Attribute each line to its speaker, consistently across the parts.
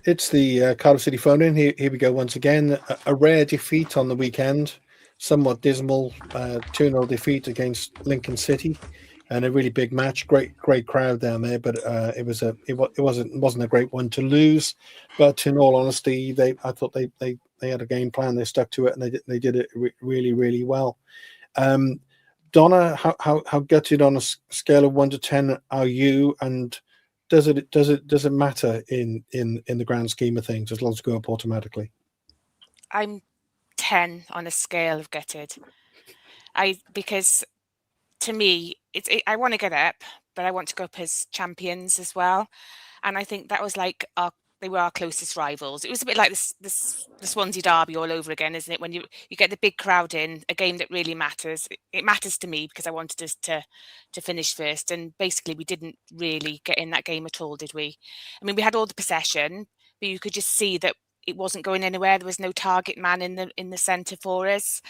Speaker 1: It's the Cardiff City phone-in. Here we go once again. A rare defeat on the weekend, somewhat dismal 2-0 defeat against Lincoln City, and a really big match. Great crowd down there, but it wasn't a great one to lose. But in all honesty, I thought they had a game plan. They stuck to it, and they did it really well. Donna, how gutted on a scale of 1 to 10 are you? And does it matter in the grand scheme of things as long as you go up automatically?
Speaker 2: I'm 10 on a scale of gutted. Because to me, I want to get up, but I want to go up as champions as well. And I think that was like they were our closest rivals. It was a bit like the Swansea derby all over again, isn't it? When you get the big crowd in, a game that really matters. It matters to me because I wanted us to finish first. And basically, we didn't really get in that game at all, did we? I mean, we had all the possession, but you could just see that it wasn't going anywhere. There was no target man in the centre for us.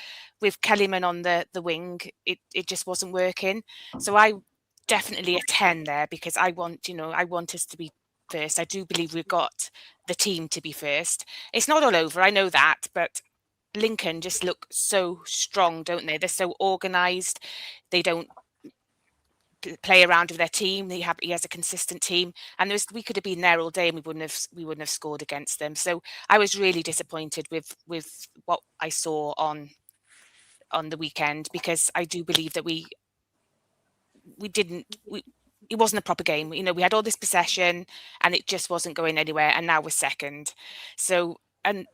Speaker 2: With Kellyman on the wing, it just wasn't working. So I definitely a 10 there because I want us to be first. I do believe we've got the team to be first. It's not all over, I know that, but Lincoln just look so strong, don't they? They're so organised. They don't play around with their team. He has a consistent team, and we could have been there all day and we wouldn't have scored against them. So I was really disappointed with what I saw on the weekend, because I do believe that it wasn't a proper game. You know, we had all this possession and it just wasn't going anywhere, and now we're second. So, and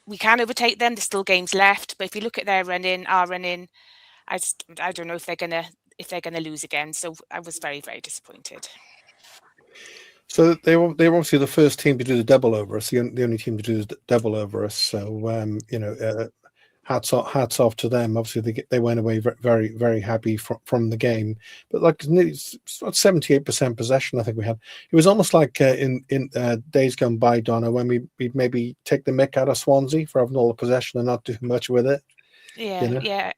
Speaker 2: we can overtake them. There's still games left, but if you look at our running, I don't know if they're gonna lose again. So I was very, very disappointed.
Speaker 1: So they were obviously the first team to do the double over us, the only team to do the double over us. So hats off to them. Obviously, they went away very, very happy from the game. But like 78% possession, I think we had. It was almost like in days gone by, Donna, when we'd maybe take the mick out of Swansea for having all the possession and not doing much with it.
Speaker 2: Yeah, yeah,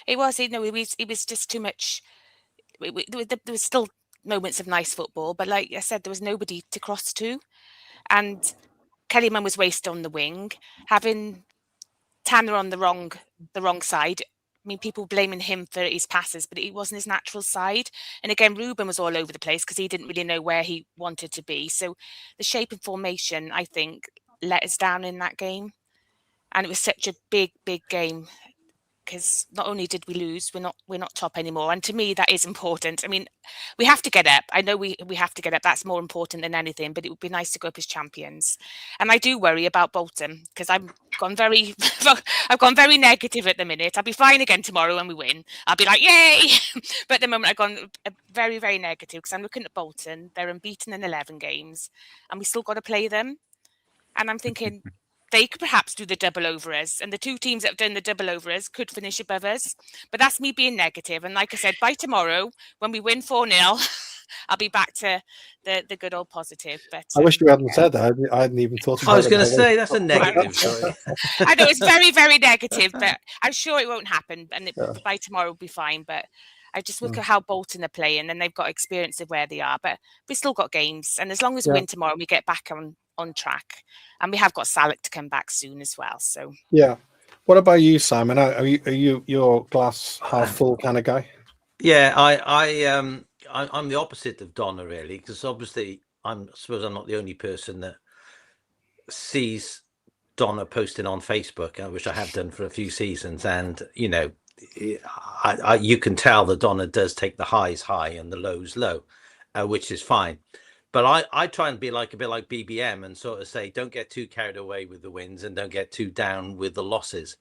Speaker 2: it was. It was just too much. There was still moments of nice football, but like I said, there was nobody to cross to, and Kellyman was wasted on the wing, having Tanner on the wrong side. I mean, people blaming him for his passes, but it wasn't his natural side. And again, Ruben was all over the place because he didn't really know where he wanted to be. So the shape and formation, I think, let us down in that game. And it was such a big game, because not only did we lose, we're not top anymore. And to me, that is important. I mean, we have to get up. I know we have to get up. That's more important than anything, but it would be nice to go up as champions. And I do worry about Bolton, because I've gone very negative at the minute. I'll be fine again tomorrow when we win. I'll be like, yay! But at the moment, I've gone very, very negative, because I'm looking at Bolton. They're unbeaten in 11 games, and we still got to play them. And I'm thinking, they could perhaps do the double over us, and the two teams that have done the double over us could finish above us. But that's me being negative. And like I said, by tomorrow, when we win 4-0, I'll be back to the good old positive. But
Speaker 1: I wish you hadn't said that. I hadn't even thought about it.
Speaker 3: I was going to say that's a negative. Sorry.
Speaker 2: I know it's very, very negative, but I'm sure it won't happen. And by tomorrow, we'll be fine. But I just look at how Bolton are playing, and they've got experience of where they are. But we've still got games. And as long as we win tomorrow, we get back on track, and we have got Salak to come back soon as well. So
Speaker 1: yeah. What about you, Simon? Are you your glass half full kind of guy?
Speaker 3: Yeah, I'm the opposite of Donna, really, because obviously I suppose I'm not the only person that sees Donna posting on Facebook, which I have done for a few seasons, and you know, you can tell that Donna does take the highs high and the lows low, which is fine. But I try and be like a bit like BBM and sort of say, don't get too carried away with the wins and don't get too down with the losses.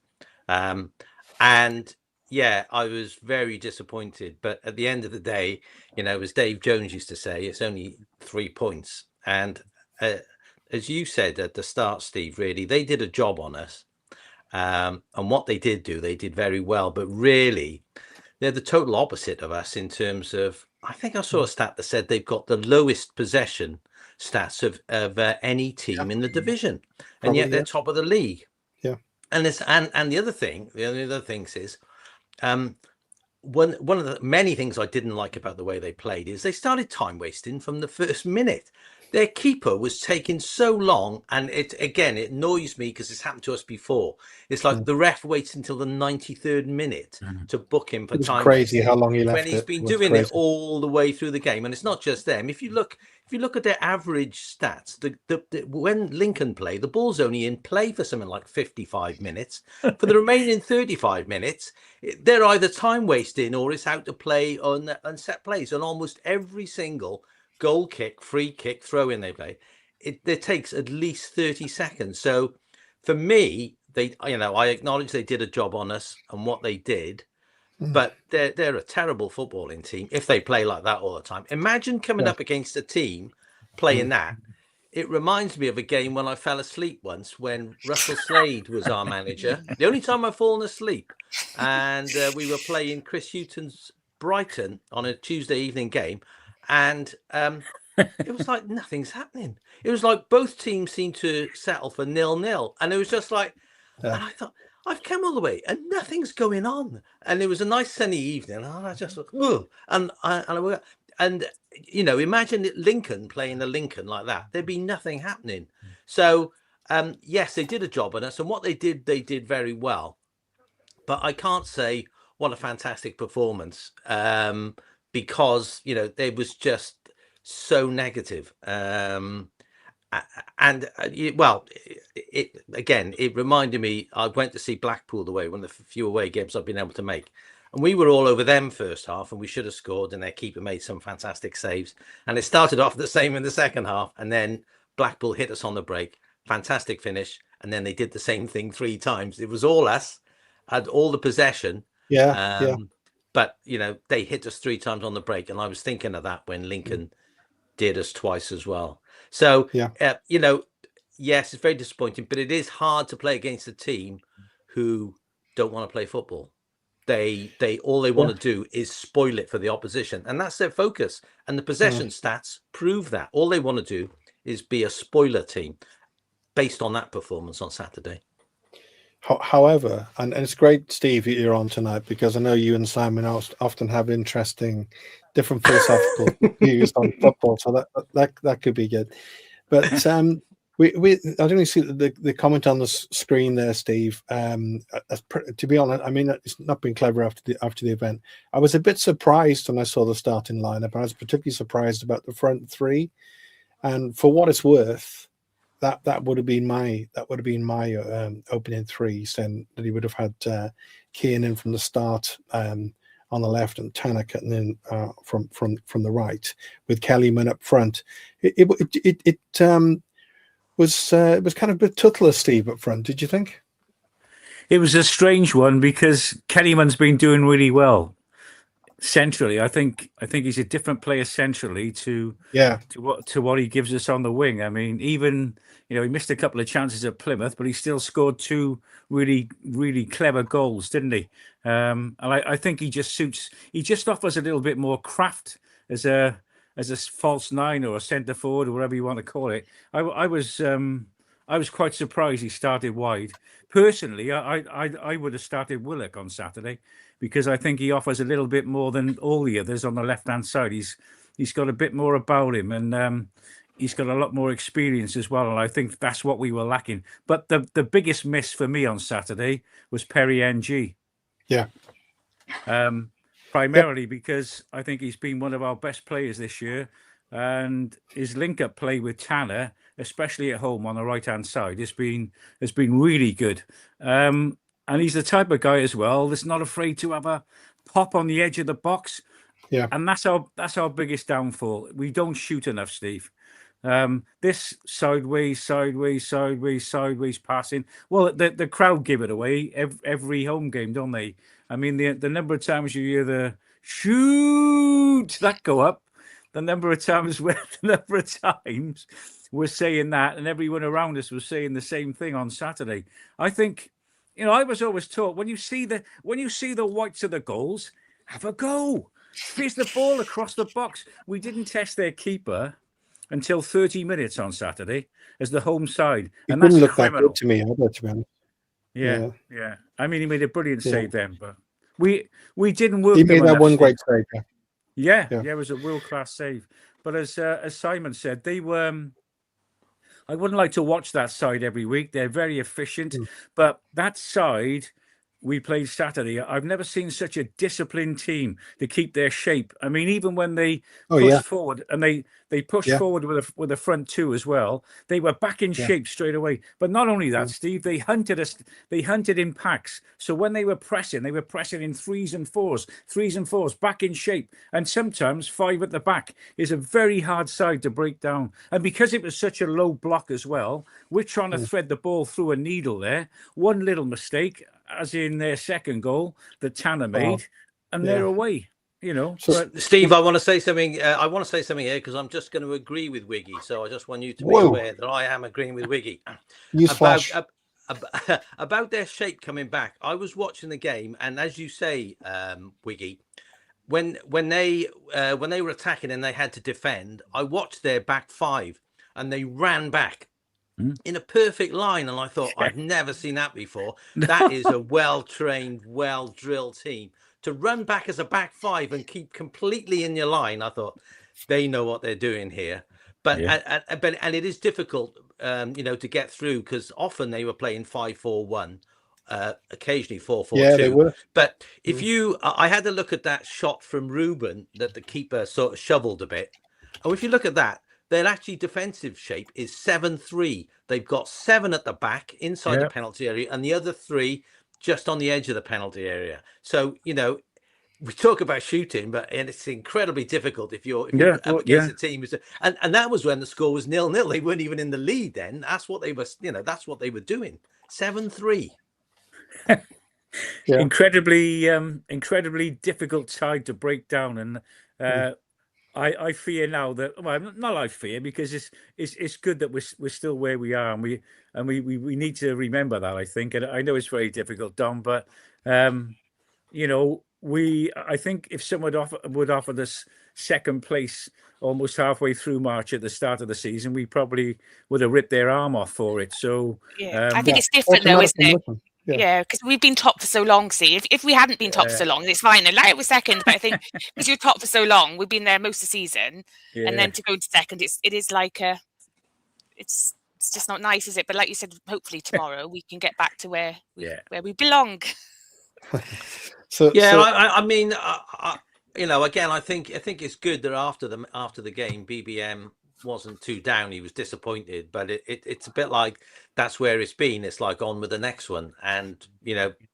Speaker 3: And yeah, I was very disappointed. But at the end of the day, you know, as Dave Jones used to say, it's only 3 points. And as you said at the start, Steve, really, they did a job on us. And what they did do, they did very well. But really, they're the total opposite of us in terms of, I think I saw a stat that said they've got the lowest possession stats of any team in the division, and yet they're top of the league.
Speaker 1: Yeah,
Speaker 3: and the other things is, one of the many things I didn't like about the way they played is they started time wasting from the first minute. their keeper was taking so long, and it annoys me because it's happened to us before. It's like the ref waits until the 93rd minute to book him for
Speaker 1: It was
Speaker 3: time
Speaker 1: crazy how
Speaker 3: wasting
Speaker 1: long he
Speaker 3: when
Speaker 1: left
Speaker 3: he's
Speaker 1: it.
Speaker 3: been
Speaker 1: It was
Speaker 3: doing it
Speaker 1: crazy.
Speaker 3: all the way through the game. And it's not just them. If you look at their average stats, when Lincoln play, the ball's only in play for something like 55 minutes. For the remaining 35 minutes, they're either time wasting or it's out to play on set plays. And almost every single goal kick, free kick, throw in they play, it takes at least 30 seconds. So for me, I acknowledge they did a job on us and what they did, but they're a terrible footballing team if they play like that all the time. Imagine coming up against a team playing that. It reminds me of a game when I fell asleep once when Russell Slade was our manager. The only time I've fallen asleep, and we were playing Chris Hughton's Brighton on a Tuesday evening game, and it was like nothing's happening. It was like both teams seemed to settle for 0-0, and it was just like, and I thought, I've come all the way and nothing's going on. And it was a nice sunny evening, and I just thought, ugh. And imagine Lincoln playing a Lincoln like that. There'd be nothing happening. So yes, they did a job on us, and what they did very well. But I can't say what a fantastic performance, because they was just so negative. It reminded me, I went to see Blackpool one of the few away games I've been able to make, and we were all over them first half, and we should have scored, and their keeper made some fantastic saves, and it started off the same in the second half, and then Blackpool hit us on the break, fantastic finish, and then they did the same thing 3 times. It was all us, had all the possession, but they hit us 3 times on the break, and I was thinking of that when Lincoln did us twice as well. So, yes, it's very disappointing, but it is hard to play against a team who don't want to play football. They all they want to do is spoil it for the opposition, and that's their focus. And the possession stats prove that. All they want to do is be a spoiler team based on that performance on Saturday.
Speaker 1: However, and it's great, Steve, you're on tonight, because I know you and Simon often have interesting, different philosophical views on football, so that could be good. But I don't really see the comment on the screen there, Steve. To be honest, I mean, it's not been clever after the event. I was a bit surprised when I saw the starting lineup. I was particularly surprised about the front 3, and for what it's worth, that would have been my opening 3, saying that he would have had Keane in from the start on the left and Tanner cutting in from the right with Kellyman up front. It was kind of a bit toothless, Steve, up front. Did you think?
Speaker 4: It was a strange one because Kellyman's been doing really well centrally. I think he's a different player centrally to what he gives us on the wing. I mean, even he missed a couple of chances at Plymouth, but he still scored 2 really, really clever goals, didn't he? And I think he just offers a little bit more craft as a false 9 or a centre forward or whatever you want to call it. I was quite surprised he started wide. Personally, I would have started Willock on Saturday because I think he offers a little bit more than all the others on the left-hand side. He's got a bit more about him, and he's got a lot more experience as well. And I think that's what we were lacking. But the biggest miss for me on Saturday was Perry NG.
Speaker 1: Yeah.
Speaker 4: Primarily because I think he's been one of our best players this year, and his link-up play with Tanner, especially at home on the right-hand side, has been really good. And he's the type of guy as well that's not afraid to have a pop on the edge of the box.
Speaker 1: Yeah.
Speaker 4: And that's our biggest downfall. We don't shoot enough, Steve. This sideways passing. Well, the crowd give it away every home game, don't they? I mean, the number of times you hear the shoot that go up, the number of times we're saying that, and everyone around us was saying the same thing on Saturday. I think, I was always taught when you see the whites of the goals, have a go, fizz the ball across the box. We didn't test their keeper until 30 minutes on Saturday as the home side, and that's
Speaker 1: look
Speaker 4: criminal.
Speaker 1: that good to me either, to be honest.
Speaker 4: Yeah. I mean, he made a brilliant save then, but we didn't work.
Speaker 1: He made that one great save.
Speaker 4: Yeah, it was a world-class save. But as Simon said, they were. I wouldn't like to watch that side every week. They're very efficient, but that side we played Saturday, I've never seen such a disciplined team to keep their shape. I mean, even when they pushed forward and they pushed forward with a front two as well, they were back in shape straight away. But not only that, Steve, they hunted us. They hunted in packs. So when they were pressing in threes and fours, back in shape. And sometimes 5 at the back is a very hard side to break down. And because it was such a low block as well, we're trying to thread the ball through a needle there. One little mistake, as in their second goal that Tanner made, and they're away. You know,
Speaker 3: but Steve, I want to say something. I want to say something here because I'm just going to agree with Wiggy. So I just want you to be aware that I am agreeing with Wiggy about their shape coming back. I was watching the game, and as you say, Wiggy, when they were attacking and they had to defend, I watched their back 5, and they ran back in a perfect line, and I thought, I've never seen that before. That is a well-trained, well-drilled team. To run back as a back 5 and keep completely in your line, I thought they know what they're doing here. But and it is difficult, to get through because often they were playing 5-4-1, occasionally 4-4-2.
Speaker 1: Yeah, they were.
Speaker 3: But if I had to look at that shot from Ruben that the keeper sort of shoveled a bit. And if you look at that, their actually defensive shape is 7-3. They've got 7 at the back inside the penalty area and the other 3 just on the edge of the penalty area. So, we talk about shooting, but it's incredibly difficult if you're up against a team. And that was when the score was 0-0. They weren't even in the lead then. That's what they were, that's what they were doing. 7-3.
Speaker 4: Incredibly difficult side to break down. And I fear now that, well, not I fear, because it's good that we're still where we are, and we need to remember that, I think. And I know it's very difficult, Dom, but I think if someone would offer us second place almost halfway through March at the start of the season, we probably would have ripped their arm off for it. So
Speaker 2: I think it's different though, isn't it? Yeah, because we've been top for so long. See, if we hadn't been top for so long, it's fine. Like it was second, but I think because you're top for so long, we've been there most of the season, and then to go to second, it is like it's just not nice, is it? But like you said, hopefully tomorrow we can get back to where we belong.
Speaker 3: I mean, again, I think it's good that after the game, BBM wasn't too down. He was disappointed, but it's a bit like that's where it's been. It's like on with the next one, and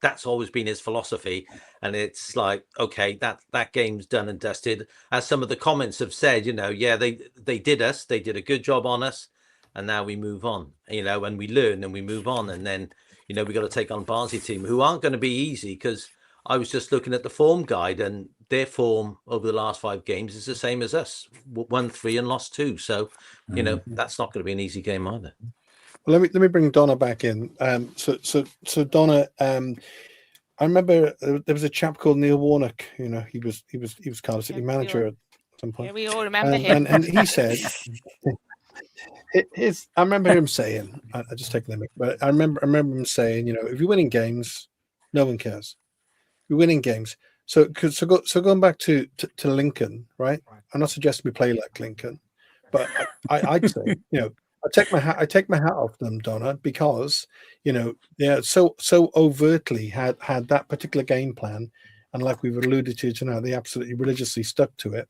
Speaker 3: that's always been his philosophy. And it's like, okay, that game's done and dusted. As some of the comments have said, they did a good job on us, and now we move on. And we learn and we move on, and then we got to take on Barnsley team who aren't going to be easy, because I was just looking at the form guide, and their form over the last 5 games is the same as us. Won 3 and lost 2. So, that's not going to be an easy game either.
Speaker 1: Well, let me bring Donna back in. So Donna, I remember there was a chap called Neil Warnock. He was Cardiff City manager at some point.
Speaker 2: Yeah, we all remember him.
Speaker 1: And he said, I remember him saying, I just take the mic, but I remember him saying, if you're winning games, no one cares. You're winning games. So going back to Lincoln, right? I'm not suggesting we play like Lincoln, but I'd say, I take my hat off them, Donna, because so overtly had that particular game plan, and like we've alluded to tonight, they absolutely religiously stuck to it,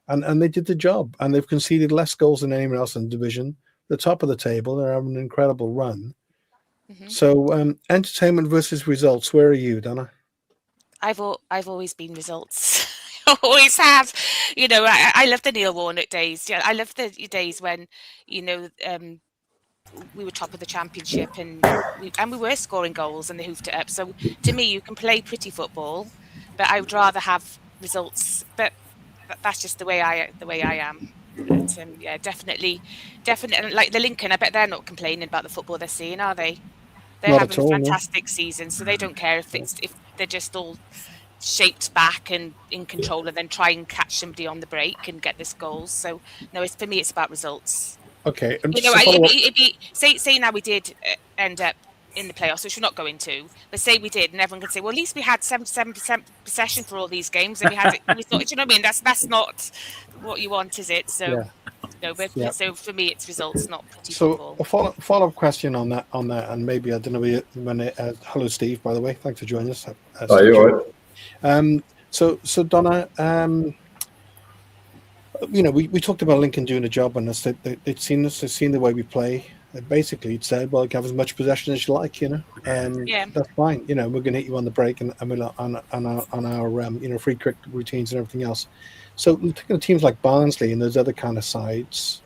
Speaker 1: and they did the job, and they've conceded less goals than anyone else in the division. The top of the table, they're having an incredible run. Mm-hmm. So entertainment versus results. Where are you, Donna?
Speaker 2: I've always been results. Always have. I love the Neil Warnock days. Yeah, I love the days when we were top of the championship and we were scoring goals and they hoofed it up. So to me, you can play pretty football, but I would rather have results. But that's just the way I am. But, definitely. Like the Lincoln, I bet they're not complaining about the football they're seeing, are they? They're
Speaker 1: not
Speaker 2: having
Speaker 1: all,
Speaker 2: a fantastic season, so they don't care if they're just all shaped back and in control, and then try and catch somebody on the break and get this goals. So no, for me, it's about results.
Speaker 1: Okay,
Speaker 2: say now we did end up in the playoffs, which we're not going to, but say we did, and everyone could say, well, at least we had 77% possession for all these games, and we had it. We thought, do you know what I mean? That's not what you want, is it? So, no, but so for me, it's results, not pretty football.
Speaker 1: A follow-up question on that, and maybe I don't know when. Hello, Steve. By the way, thanks for joining us.
Speaker 5: Are you all right?
Speaker 1: So Donna, we talked about Lincoln doing a job on us. They'd seen us, they'd seen the way we play. Basically, it said, "Well, have as much possession as you like, that's fine. We're going to hit you on the break and we'll on our free kick routines and everything else." So, looking at teams like Barnsley and those other kind of sides,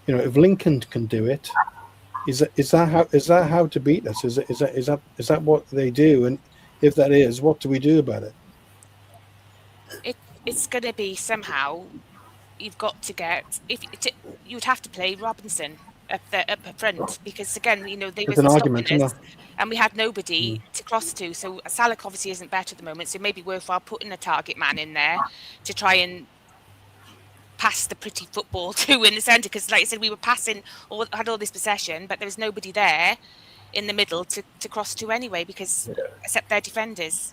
Speaker 1: if Lincoln can do it, is that how to beat us? Is that what they do? And if that is, what do we do about it?
Speaker 2: It's going to be somehow. You've got to get you'd have to play Robinson up front, because again, they were stopping us, and we had nobody to cross to. So Salak obviously isn't better at the moment, so it may be worthwhile putting a target man in there to try and pass the pretty football to in the centre, because like I said, we were passing had all this possession, but there was nobody there in the middle to cross to anyway, because except their defenders.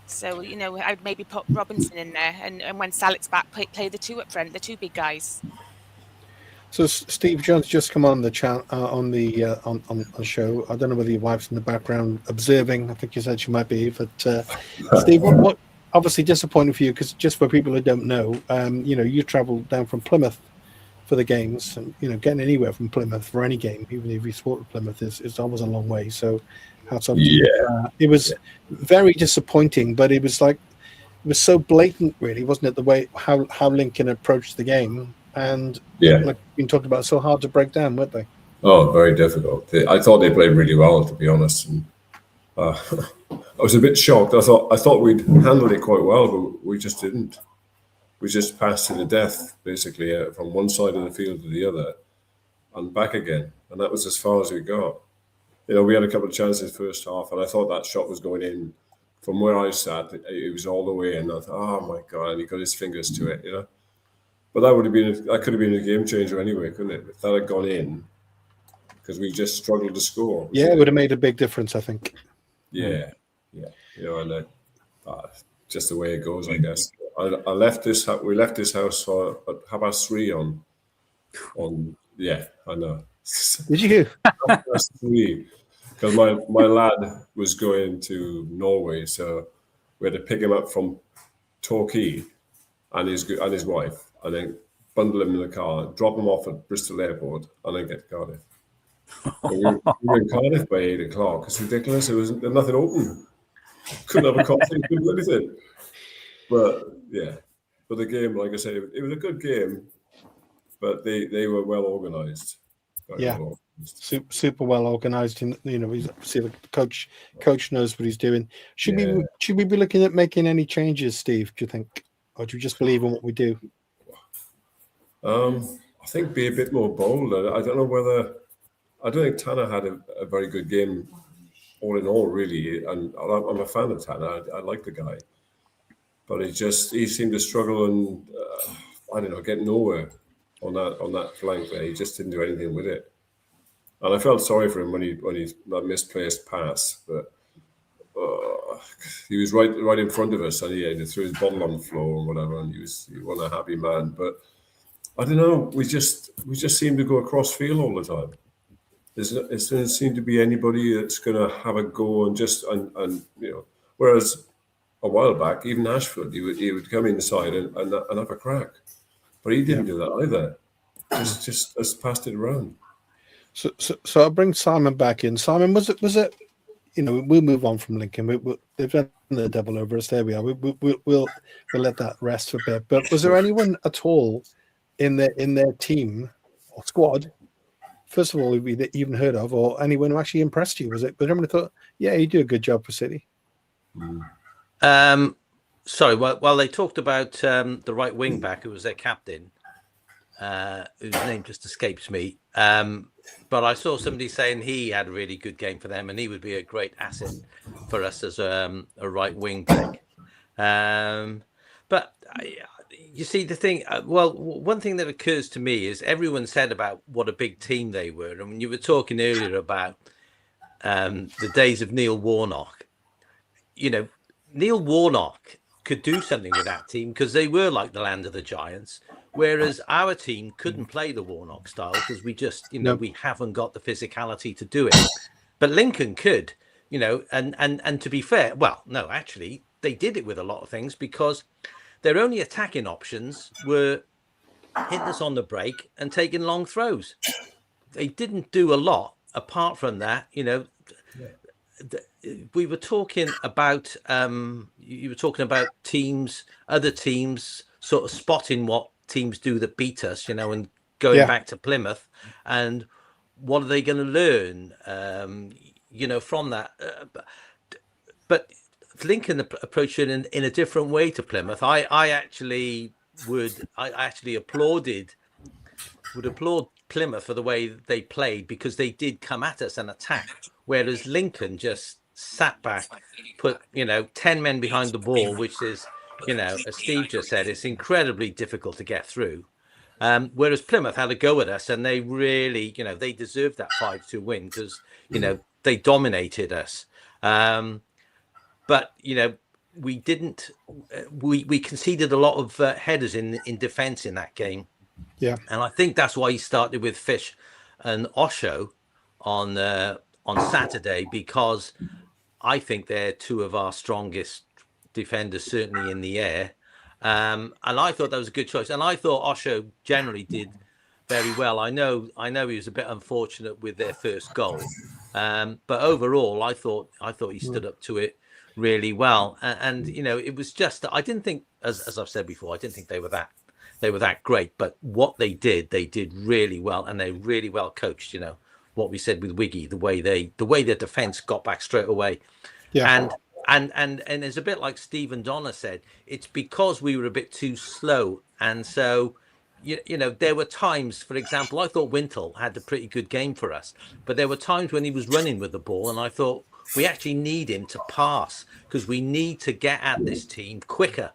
Speaker 2: So, I'd maybe put Robinson in there, and when Salak's back, play the two up front, the two big guys.
Speaker 1: So Steve Jones just come on the chat on the show. I don't know whether your wife's in the background observing. I think you said she might be, but Steve, what obviously disappointing for you, because just for people who don't know, you travelled down from Plymouth for the games, and getting anywhere from Plymouth for any game, even if you support Plymouth, is always a long way. So. It was very disappointing, but it was so blatant, really, wasn't it? The way how Lincoln approached the game, and like been talked about, so hard to break down, weren't they?
Speaker 5: Oh, very difficult. I thought they played really well, to be honest. And, I was a bit shocked. I thought we'd handled it quite well, but we just didn't. We just passed to the death, basically, from one side of the field to the other, and back again, and that was as far as we got. We had a couple of chances first half, and I thought that shot was going in from where I sat. It was all the way in. I thought, oh my God, and he got his fingers to it, But that could have been a game changer anyway, couldn't it? If that had gone in, because we just struggled to score.
Speaker 1: Yeah, it would have made a big difference, I think.
Speaker 5: Yeah. And just the way it goes, I guess. I left this. We left this house at 3:30 on. Yeah, I know.
Speaker 1: Did you?
Speaker 5: 3:30, because my lad was going to Norway, so we had to pick him up from Torquay and his wife, and then bundle him in the car, drop him off at Bristol Airport, and then get to Cardiff. We were in Cardiff by 8:00. It's ridiculous. There's nothing open. Couldn't have a coffee. Couldn't do anything. But the game, like I say, it was a good game, but they were well organised.
Speaker 1: Super well organised. And see the coach knows what he's doing. Should we be looking at making any changes, Steve? Do you think, or do you just believe in what we do?
Speaker 5: I think be a bit more bold. I don't know whether. I don't think Tanner had a very good game, all in all, really. And I'm a fan of Tanner. I like the guy, but he seemed to struggle and I don't know, get nowhere on that flank there. He just didn't do anything with it. And I felt sorry for him when he that misplaced pass, but he was right in front of us, and he threw his bottle on the floor or whatever, and he wasn't a happy man. But I don't know, we just seem to go across field all the time. It doesn't seem to be anybody that's going to have a go and whereas a while back, even Ashford, he would come inside and have a crack, but he didn't do that either. Just passed it around.
Speaker 1: So I'll bring Simon back in. Simon, was it? We'll move on from Lincoln. They've done the devil over us. There we are. We'll let that rest for a bit. But was there anyone at all in their team or squad, first of all, that you even heard of, or anyone who actually impressed you? Was anyone who thought, yeah, you do a good job for City?
Speaker 3: Sorry. Well, they talked about the right wing back, who was their captain, whose name just escapes me. But I saw somebody saying he had a really good game for them, and he would be a great asset for us as a right wing back. But you see, the thing, one thing that occurs to me is everyone said about what a big team they were. And when you were talking earlier about the days of Neil Warnock, Neil Warnock could do something with that team because they were like the land of the giants, whereas our team couldn't play the Warnock style because we just, we haven't got the physicality to do it. But Lincoln could, and to be fair, well, no, actually, they did it with a lot of things because their only attacking options were hitting us on the break and taking long throws. They didn't do a lot apart from that. We were talking about you were talking about other teams sort of spotting what teams do that beat us, and going back to Plymouth, and what are they going to learn, from that? But Lincoln approached it in a different way to Plymouth. I actually would applaud Plymouth for the way they played because they did come at us and attack, whereas Lincoln just sat back, put 10 men behind the ball, which is, as Steve just said, it's incredibly difficult to get through. Whereas Plymouth had a go at us, and they really, they deserved that 5-2 win because they dominated us. But we didn't. We conceded a lot of headers in defence in that game.
Speaker 1: Yeah,
Speaker 3: and I think that's why he started with Fish and Osho on Saturday, because I think they're two of our strongest defenders, certainly in the air. And I thought that was a good choice. And I thought Osho generally did very well. I know he was a bit unfortunate with their first goal, but overall, I thought he stood up to it really well. And it was just that I didn't think, as I've said before, I didn't think they were that great. But what they did really well, and they really well coached. What we said with Wiggy, the way their defence got back straight away. Yeah. And it's a bit like Steve and Donna said, it's because we were a bit too slow. And so, there were times, for example, I thought Wintle had a pretty good game for us, but there were times when he was running with the ball, and I thought we actually need him to pass because we need to get at this team quicker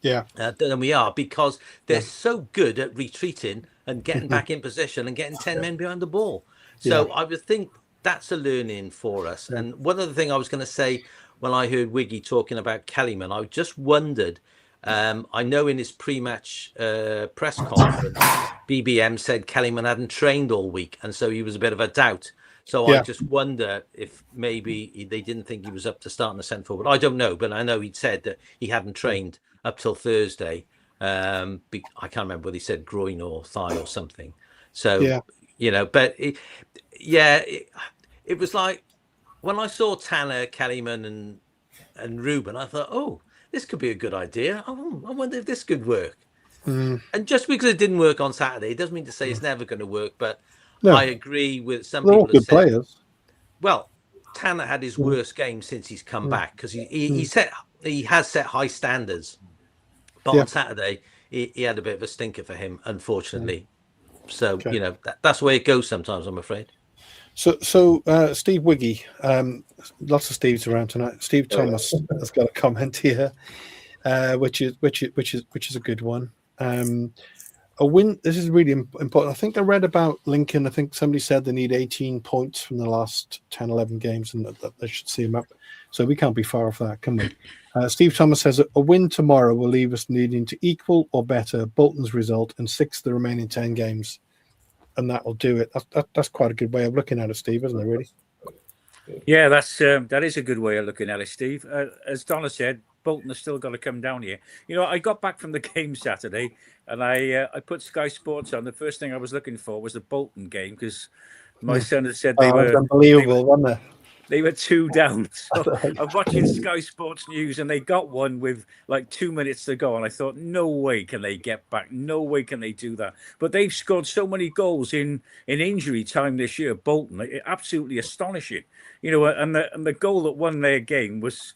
Speaker 3: than we are, because they're so good at retreating and getting back in position and getting 10 men behind the ball. So I would think that's a learning for us. And one other thing I was going to say, when I heard Wiggy talking about Kellyman, I just wondered, I know in his pre-match press conference, BBM said Kellyman hadn't trained all week, and so he was a bit of a doubt. So I just wonder if maybe they didn't think he was up to starting the centre forward. I don't know, but I know he'd said that he hadn't trained up till Thursday. I can't remember whether he said groin or thigh or something. So, but it was like, when I saw Tanner, Kellyman and Ruben, I thought, oh, this could be a good idea. Oh, I wonder if this could work. And just because it didn't work on Saturday, it doesn't mean to say it's never going to work. But I agree with some people
Speaker 1: who said, players.
Speaker 3: Well, Tanner had his worst game since he's come back, because he has set high standards. But on Saturday, he had a bit of a stinker for him, unfortunately. So, that's the way it goes sometimes, I'm afraid.
Speaker 1: So Steve Wiggy, lots of Steves around tonight. Steve Thomas has got a comment here, which is a good one. A win. This is really important. I think I read about Lincoln. I think somebody said they need 18 points from the last 10, 11 games, and that they should see them up. So we can't be far off that, can we? Steve Thomas says a win tomorrow will leave us needing to equal or better Bolton's result in 6 of the remaining 10 games. And that will do it. That's quite a good way of looking at it, Steve, isn't it? Really?
Speaker 4: Yeah, that is a good way of looking at it, Steve. As Donna said, Bolton has still got to come down here. I got back from the game Saturday, and I put Sky Sports on. The first thing I was looking for was the Bolton game, because my son had said they were
Speaker 1: unbelievable, weren't they?
Speaker 4: They were 2 down. So I'm watching Sky Sports News, and they got one with like 2 minutes to go. And I thought, no way can they get back. No way can they do that. But they've scored so many goals in injury time this year, Bolton. Absolutely astonishing. And the goal that won their game was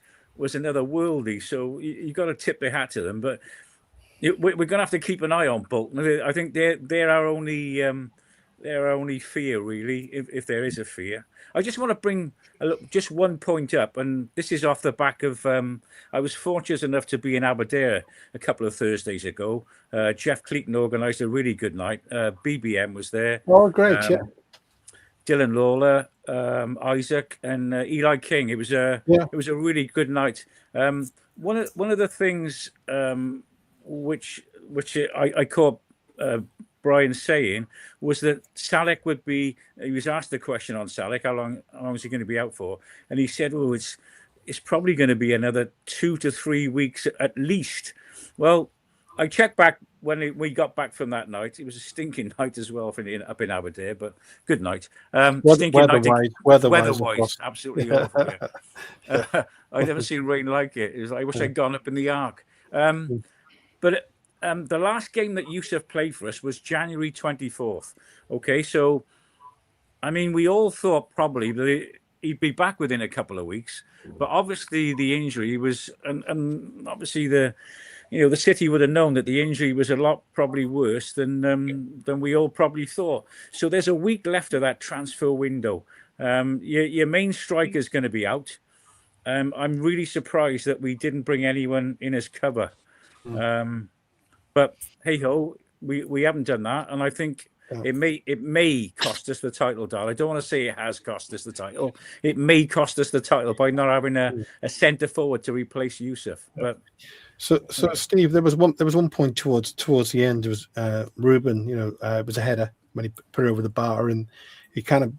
Speaker 4: another worldie. So you got to tip the hat to them. But we're going to have to keep an eye on Bolton. I think they're our only fear, really, if there is a fear. I just want to bring just one point up, and this is off the back of I was fortunate enough to be in Aberdeen a couple of Thursdays ago. Jeff Cleaton organised a really good night. BBM was there.
Speaker 1: Oh, great,
Speaker 4: Dylan Lawler, Isaac and Eli King. It was a really good night. One of the things which I caught Brian saying was that Salek would be. He was asked the question on Salek, how long is he going to be out for? And he said, "Oh, it's probably going to be another 2 to 3 weeks at least." Well, I checked back when we got back from that night. It was a stinking night as well up in Aberdeen, but good night. Stinking night. Weather-wise, absolutely awful. Yeah. I'd never seen rain like it. It was like, I wish I'd gone up in the Ark. But the last game that Yusuf played for us was January 24th. Okay, so I mean, we all thought probably that he'd be back within a couple of weeks, but obviously the injury was, and obviously the city would have known that the injury was a lot probably worse than we all probably thought. So there's a week left of that transfer window. Your main striker is going to be out. I'm really surprised that we didn't bring anyone in as cover. But hey ho, we haven't done that, and I think it may cost us the title, Dal. I don't want to say it has cost us the title. It may cost us the title by not having a centre forward to replace Yusuf. But
Speaker 1: so Steve, there was one point towards the end. There was Ruben. It was a header when he put it over the bar, and he kind of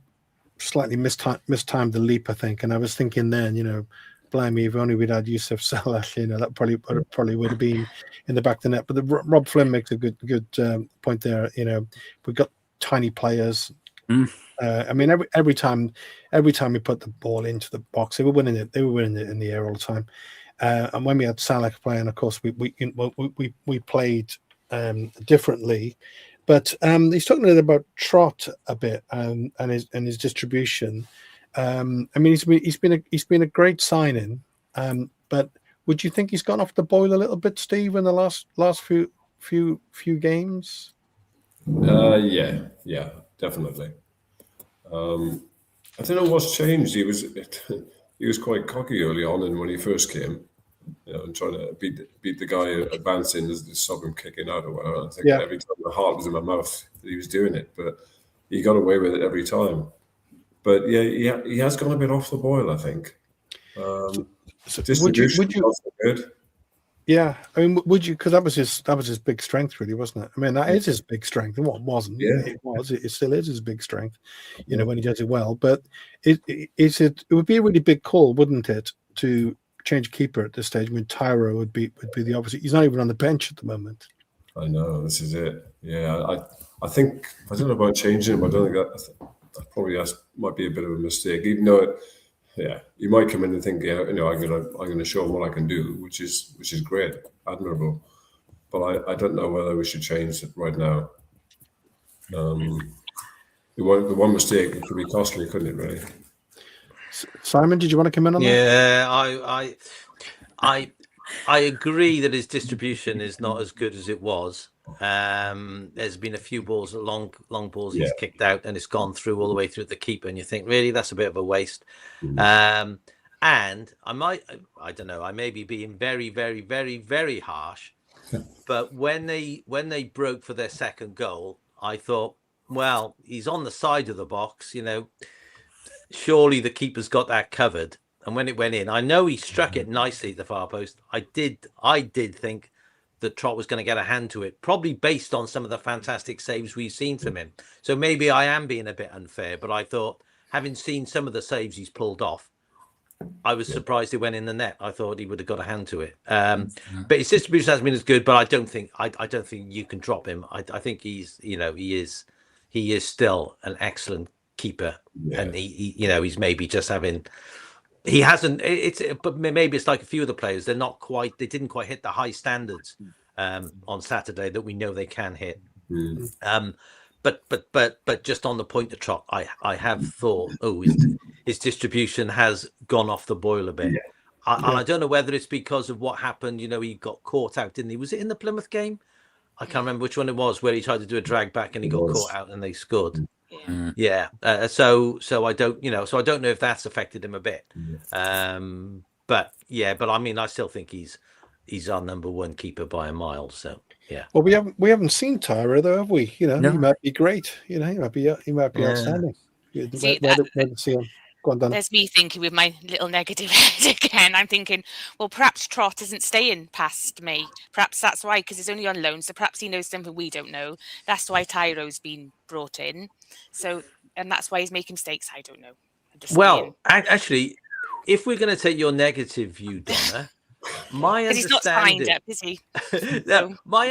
Speaker 1: slightly mistimed the leap, I think. And I was thinking then, blimey, if only we'd had Yusuf Salah, that probably would have been in the back of the net. But Rob Flynn makes a good point there. We've got tiny players. I mean, every time we put the ball into the box, they were winning it. They were winning it in the air all the time. And when we had Salah playing, of course, we played differently. But he's talking a little about Trott a bit and his distribution. I mean, he's been a great signing. But would you think he's gone off the boil a little bit, Steve, in the last few games?
Speaker 5: Yeah, definitely. I don't know what's changed. He was quite cocky early on, and when he first came, and trying to beat the guy advancing as to stop him kicking out or whatever. I think every time my heart was in my mouth that he was doing it, but he got away with it every time. But yeah, he has gone a bit off the boil, I think. Would you good.
Speaker 1: Yeah, I mean, would you? Because that was his big strength, really, wasn't it? I mean, that is his big strength, and what wasn't?
Speaker 5: Yeah,
Speaker 1: it still is his big strength. When he does it well. But it would be a really big call, wouldn't it, to change keeper at this stage? I mean, Tyro would be the opposite. He's not even on the bench at the moment.
Speaker 5: I know, this is it. Yeah, I think I don't know about changing him. I don't think that probably might be a bit of a mistake, even though you might come in and think, I'm going to show him what I can do, which is great, admirable. But I don't know whether we should change it right now. The one mistake could be costly, couldn't it? Really.
Speaker 1: Simon, did you want to come in on that?
Speaker 3: Yeah, I agree that his distribution is not as good as it was. There's been a few balls, long balls he's kicked out, and it's gone through all the way through the keeper, and you think, really, that's a bit of a waste. And I don't know, I may be being very, very, very, very harsh, but when they broke for their second goal, I thought, well, he's on the side of the box, surely the keeper's got that covered. And when it went in, I know he struck it nicely at the far post. I did think that Trott was going to get a hand to it, probably based on some of the fantastic saves we've seen from him. So maybe I am being a bit unfair, but I thought, having seen some of the saves he's pulled off, I was surprised it went in the net. I thought he would have got a hand to it. But his distribution hasn't been as good. But I don't think you can drop him. I think he is still an excellent keeper, and he's maybe just having. He hasn't. But maybe it's like a few of the players. They didn't quite hit the high standards on Saturday that we know they can hit. But just on the point of Trott, I have thought, his distribution has gone off the boil a bit. And I don't know whether it's because of what happened. He got caught out, didn't he? Was it in the Plymouth game? I can't remember which one it was, where he tried to do a drag back and he got caught out and they scored. So I don't, so I don't know if that's affected him a bit. But I mean, I still think he's our number one keeper by a mile. So yeah.
Speaker 1: Well, we haven't seen Tyra though, have we? No. He might be great. He might be outstanding.
Speaker 2: See,
Speaker 1: Where to see him? Go on, Donna.
Speaker 2: there's me thinking with my little negative head again. I'm thinking, well, perhaps Trott isn't staying past May. Perhaps that's why, because he's only on loan. So perhaps he knows something we don't know. That's why Tyro's been brought in. So, and that's why he's making mistakes. I don't know. I'm just
Speaker 3: Well, actually, if we're going to take your negative view, Donna, my
Speaker 2: because he's not signed
Speaker 3: understanding,
Speaker 2: up, is he?
Speaker 3: no, my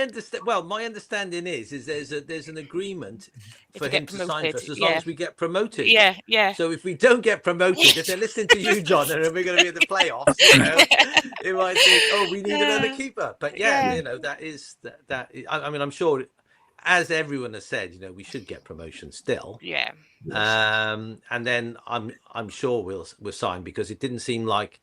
Speaker 3: understanding is there's an agreement for him to sign for us as long as we get promoted.
Speaker 2: Yeah, yeah.
Speaker 3: So if we don't get promoted, if they're listening to you, Donna, and we're going to be in the playoffs, you know, they might think, oh, we need another keeper. But yeah, you know, that is. I mean, I'm sure, as everyone has said, you know, we should get promotion still.
Speaker 2: Yeah.
Speaker 3: And then I'm sure we'll sign, because it didn't seem like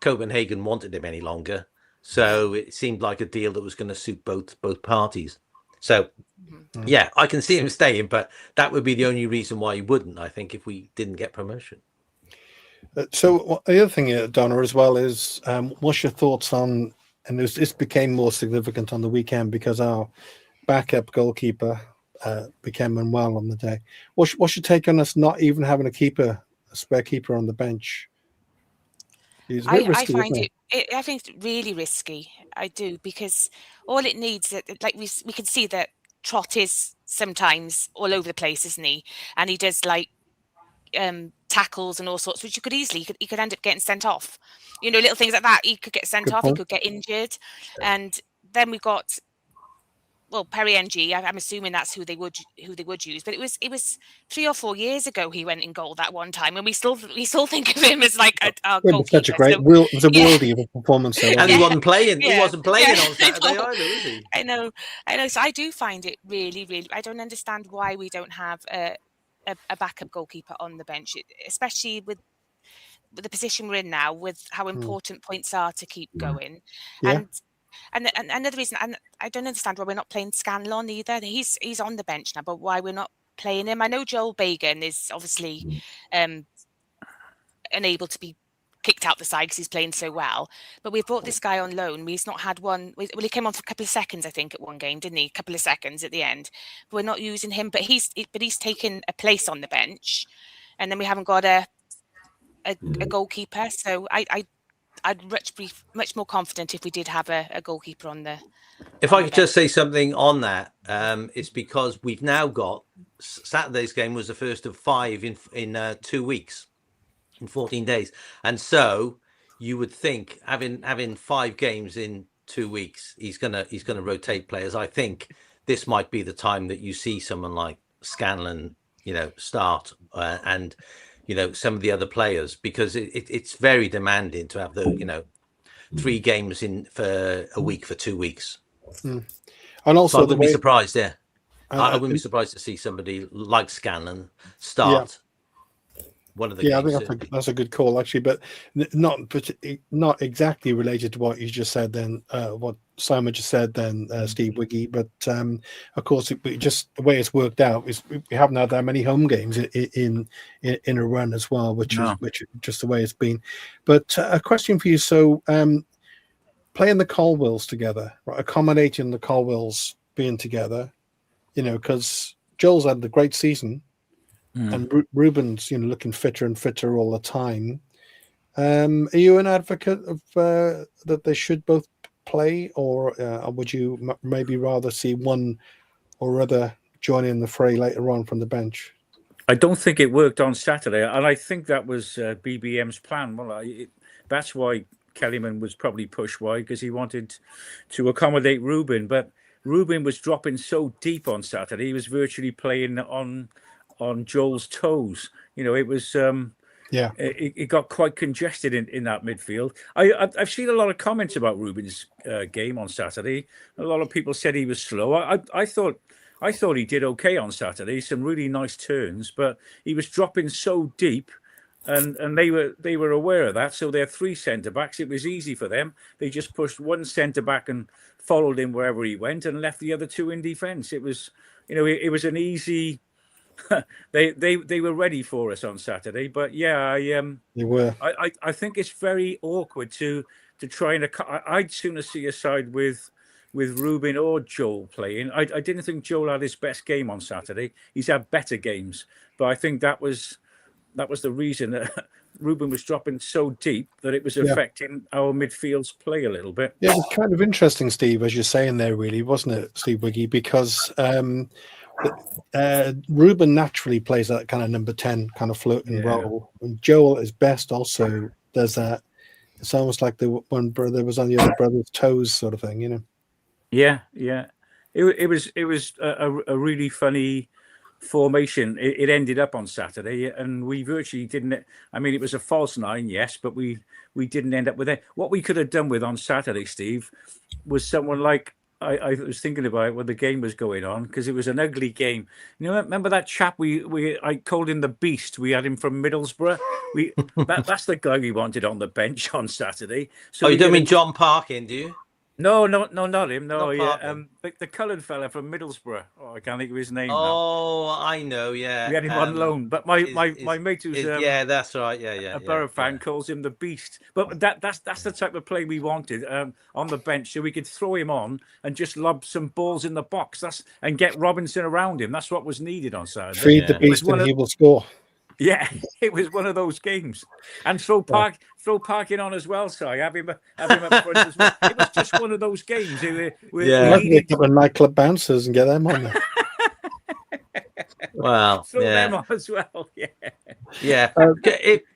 Speaker 3: Copenhagen wanted him any longer. So it seemed like a deal that was going to suit both parties. So yeah, I can see him staying, but that would be the only reason why he wouldn't, I think, if we didn't get promotion.
Speaker 1: So the other thing, Donna, as well, is what's your thoughts on, and this became more significant on the weekend because our backup goalkeeper became unwell on the day. What's your take on us not even having a spare keeper on the bench? It's a bit risky,
Speaker 2: I find I think it's really risky. I do, because all it needs, like we can see that Trott is sometimes all over the place, isn't he? And he does like tackles and all sorts, which he could end up getting sent off. You know, little things like that. He could get sent off. He could get injured, and then we got. Well, Perry NG, I'm assuming that's who they would use, but it was 3 or 4 years ago he went in goal that one time, and we still think of him as like our goalkeeper.
Speaker 1: Such a great, it was a worldie of a performance there,
Speaker 3: and he wasn't playing. He wasn't playing on Saturday either, was he?
Speaker 2: I know. So I do find it really, really. I don't understand why we don't have a backup goalkeeper on the bench, especially with the position we're in now, with how important points are to keep going. And another reason, and I don't understand why we're not playing Scanlon either. He's on the bench now, but why we're not playing him? I know Joel Bagan is obviously unable to be kicked out the side because he's playing so well. But we've brought this guy on loan. He's not had one. Well, he came on for a couple of seconds, I think, at one game, didn't he? A couple of seconds at the end. But we're not using him. But he's taken a place on the bench, and then we haven't got a goalkeeper. So I'd be much more confident if we did have a goalkeeper on the.
Speaker 3: If I could just say something on that, it's because we've now got Saturday's game was the first of 5 in 2 weeks, in 14 days, and so you would think having 5 games in 2 weeks, he's gonna rotate players. I think this might be the time that you see someone like Scanlon, you know, start and. You know, some of the other players, because it's very demanding to have 3 games in for a week for 2 weeks.
Speaker 1: And also,
Speaker 3: so I wouldn't be surprised. Yeah, I wouldn't be surprised to see somebody like Scanlon start one of the games.
Speaker 1: I think that's a good call, actually, but not exactly related to what you just said. Then what Simon just said. Then Steve Wiggy, but of course, just the way it's worked out is we haven't had that many home games in a run as well, which is just the way it's been. But a question for you: so playing the Colwells together, right, accommodating the Colwells being together, you know, because Joel's had the great season. And Ruben's, you know, looking fitter and fitter all the time. Are you an advocate of that they should both play, or would you maybe rather see one or other join in the fray later on from the bench?
Speaker 4: I don't think it worked on Saturday, and I think that was BBM's plan. Well, that's why Kellyman was probably pushed wide, because he wanted to accommodate Ruben, but Ruben was dropping so deep on Saturday. He was virtually playing on Joel's toes. You know, it was it got quite congested in that midfield. I've seen a lot of comments about Ruben's game on Saturday. A lot of people said he was slow. I thought he did okay on Saturday, some really nice turns, but he was dropping so deep, and they were aware of that. So their 3 centre backs, it was easy for them. They just pushed one centre back and followed him wherever he went, and left the other 2 in defence. It was, you know, it was an easy. They were ready for us on Saturday, but
Speaker 1: they were.
Speaker 4: I think it's very awkward to try and. I'd sooner see a side with Ruben or Joel playing. I didn't think Joel had his best game on Saturday. He's had better games, but I think that was the reason that Ruben was dropping so deep that it was affecting our midfield's play a little bit.
Speaker 1: Yeah, it was kind of interesting, Steve, as you're saying there, really, wasn't it, Steve Wiggy? Because Ruben naturally plays that kind of number 10 kind of floating role. And Joel at his best also does that. It's almost like the one brother was on the other brother's toes sort of thing, you know?
Speaker 4: Yeah. It was a really funny formation. It ended up on Saturday, and we virtually didn't. I mean, it was a false 9, yes, but we didn't end up with it. What we could have done with on Saturday, Steve, was someone like I was thinking about it when the game was going on, because it was an ugly game. You know, remember that chap I called him the Beast. We had him from Middlesbrough. That's the guy we wanted on the bench on Saturday. So
Speaker 3: you don't mean John Parkin, do you?
Speaker 4: No, not him. No,
Speaker 3: Not
Speaker 4: the coloured fella from Middlesbrough. Oh, I can't think of his name.
Speaker 3: Oh,
Speaker 4: now.
Speaker 3: I know. Yeah,
Speaker 4: we had him on loan, but my mate who's
Speaker 3: that's right. Yeah,
Speaker 4: a Borough fan calls him the Beast. But that's the type of play we wanted on the bench, so we could throw him on and just lob some balls in the box. And get Robinson around him. That's what was needed on Saturday.
Speaker 1: Feed the Beast and he will score.
Speaker 4: Yeah, it was one of those games, and throw Parkin on as well. So have him up front as well. It was just one of those games.
Speaker 1: We needed a couple of nightclub bouncers and get them on there.
Speaker 3: Wow,
Speaker 4: throw them on as well.
Speaker 3: Yeah.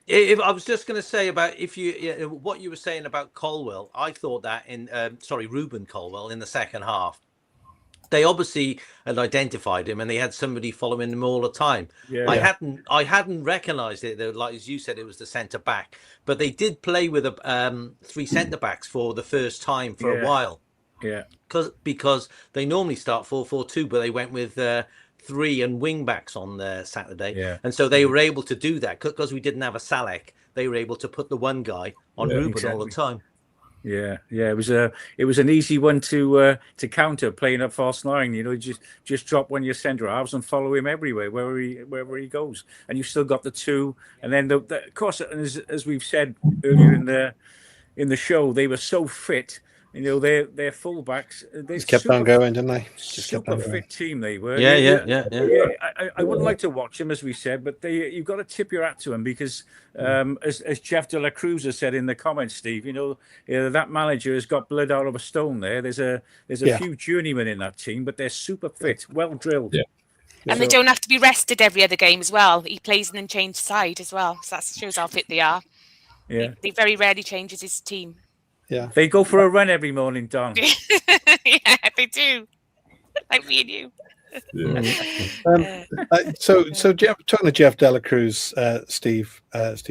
Speaker 3: If I was just going to say about what you were saying about Colwell, I thought that Ruben Colwell in the second half. They obviously had identified him, and they had somebody following him all the time. I hadn't recognised it. Like as you said, it was the centre back, but they did play with 3 centre backs for the first time for a while.
Speaker 4: Yeah,
Speaker 3: because they normally start 4-4-2, but they went with 3 and wing backs on Saturday.
Speaker 4: Yeah,
Speaker 3: and so they were able to do that because we didn't have a Salek. They were able to put the one guy on Ruben all the time.
Speaker 4: Yeah. It was an easy one to counter, playing at false 9. You know, just drop one of your centre halves and follow him everywhere wherever he goes, and you've still got the 2. And then of course, as we've said earlier in the show, they were so fit. You know, their fullbacks. They
Speaker 1: just kept on going, didn't they?
Speaker 4: Super fit team they were.
Speaker 3: Yeah.
Speaker 4: I wouldn't like to watch them, as we said, but you've got to tip your hat to them because, as Jeff de la Cruz has said in the comments, Steve, you know that manager has got blood out of a stone. There's a few journeymen in that team, but they're super fit, well drilled.
Speaker 2: Yeah. And they don't have to be rested every other game as well. He plays and then changes side as well, so that shows how fit they are.
Speaker 4: Yeah,
Speaker 2: he very rarely changes his team.
Speaker 1: Yeah,
Speaker 4: they go for a run every morning, Don.
Speaker 2: Yeah, they do. Like me and you.
Speaker 1: Yeah. So Jeff, talking to Jeff de la Cruz, Steve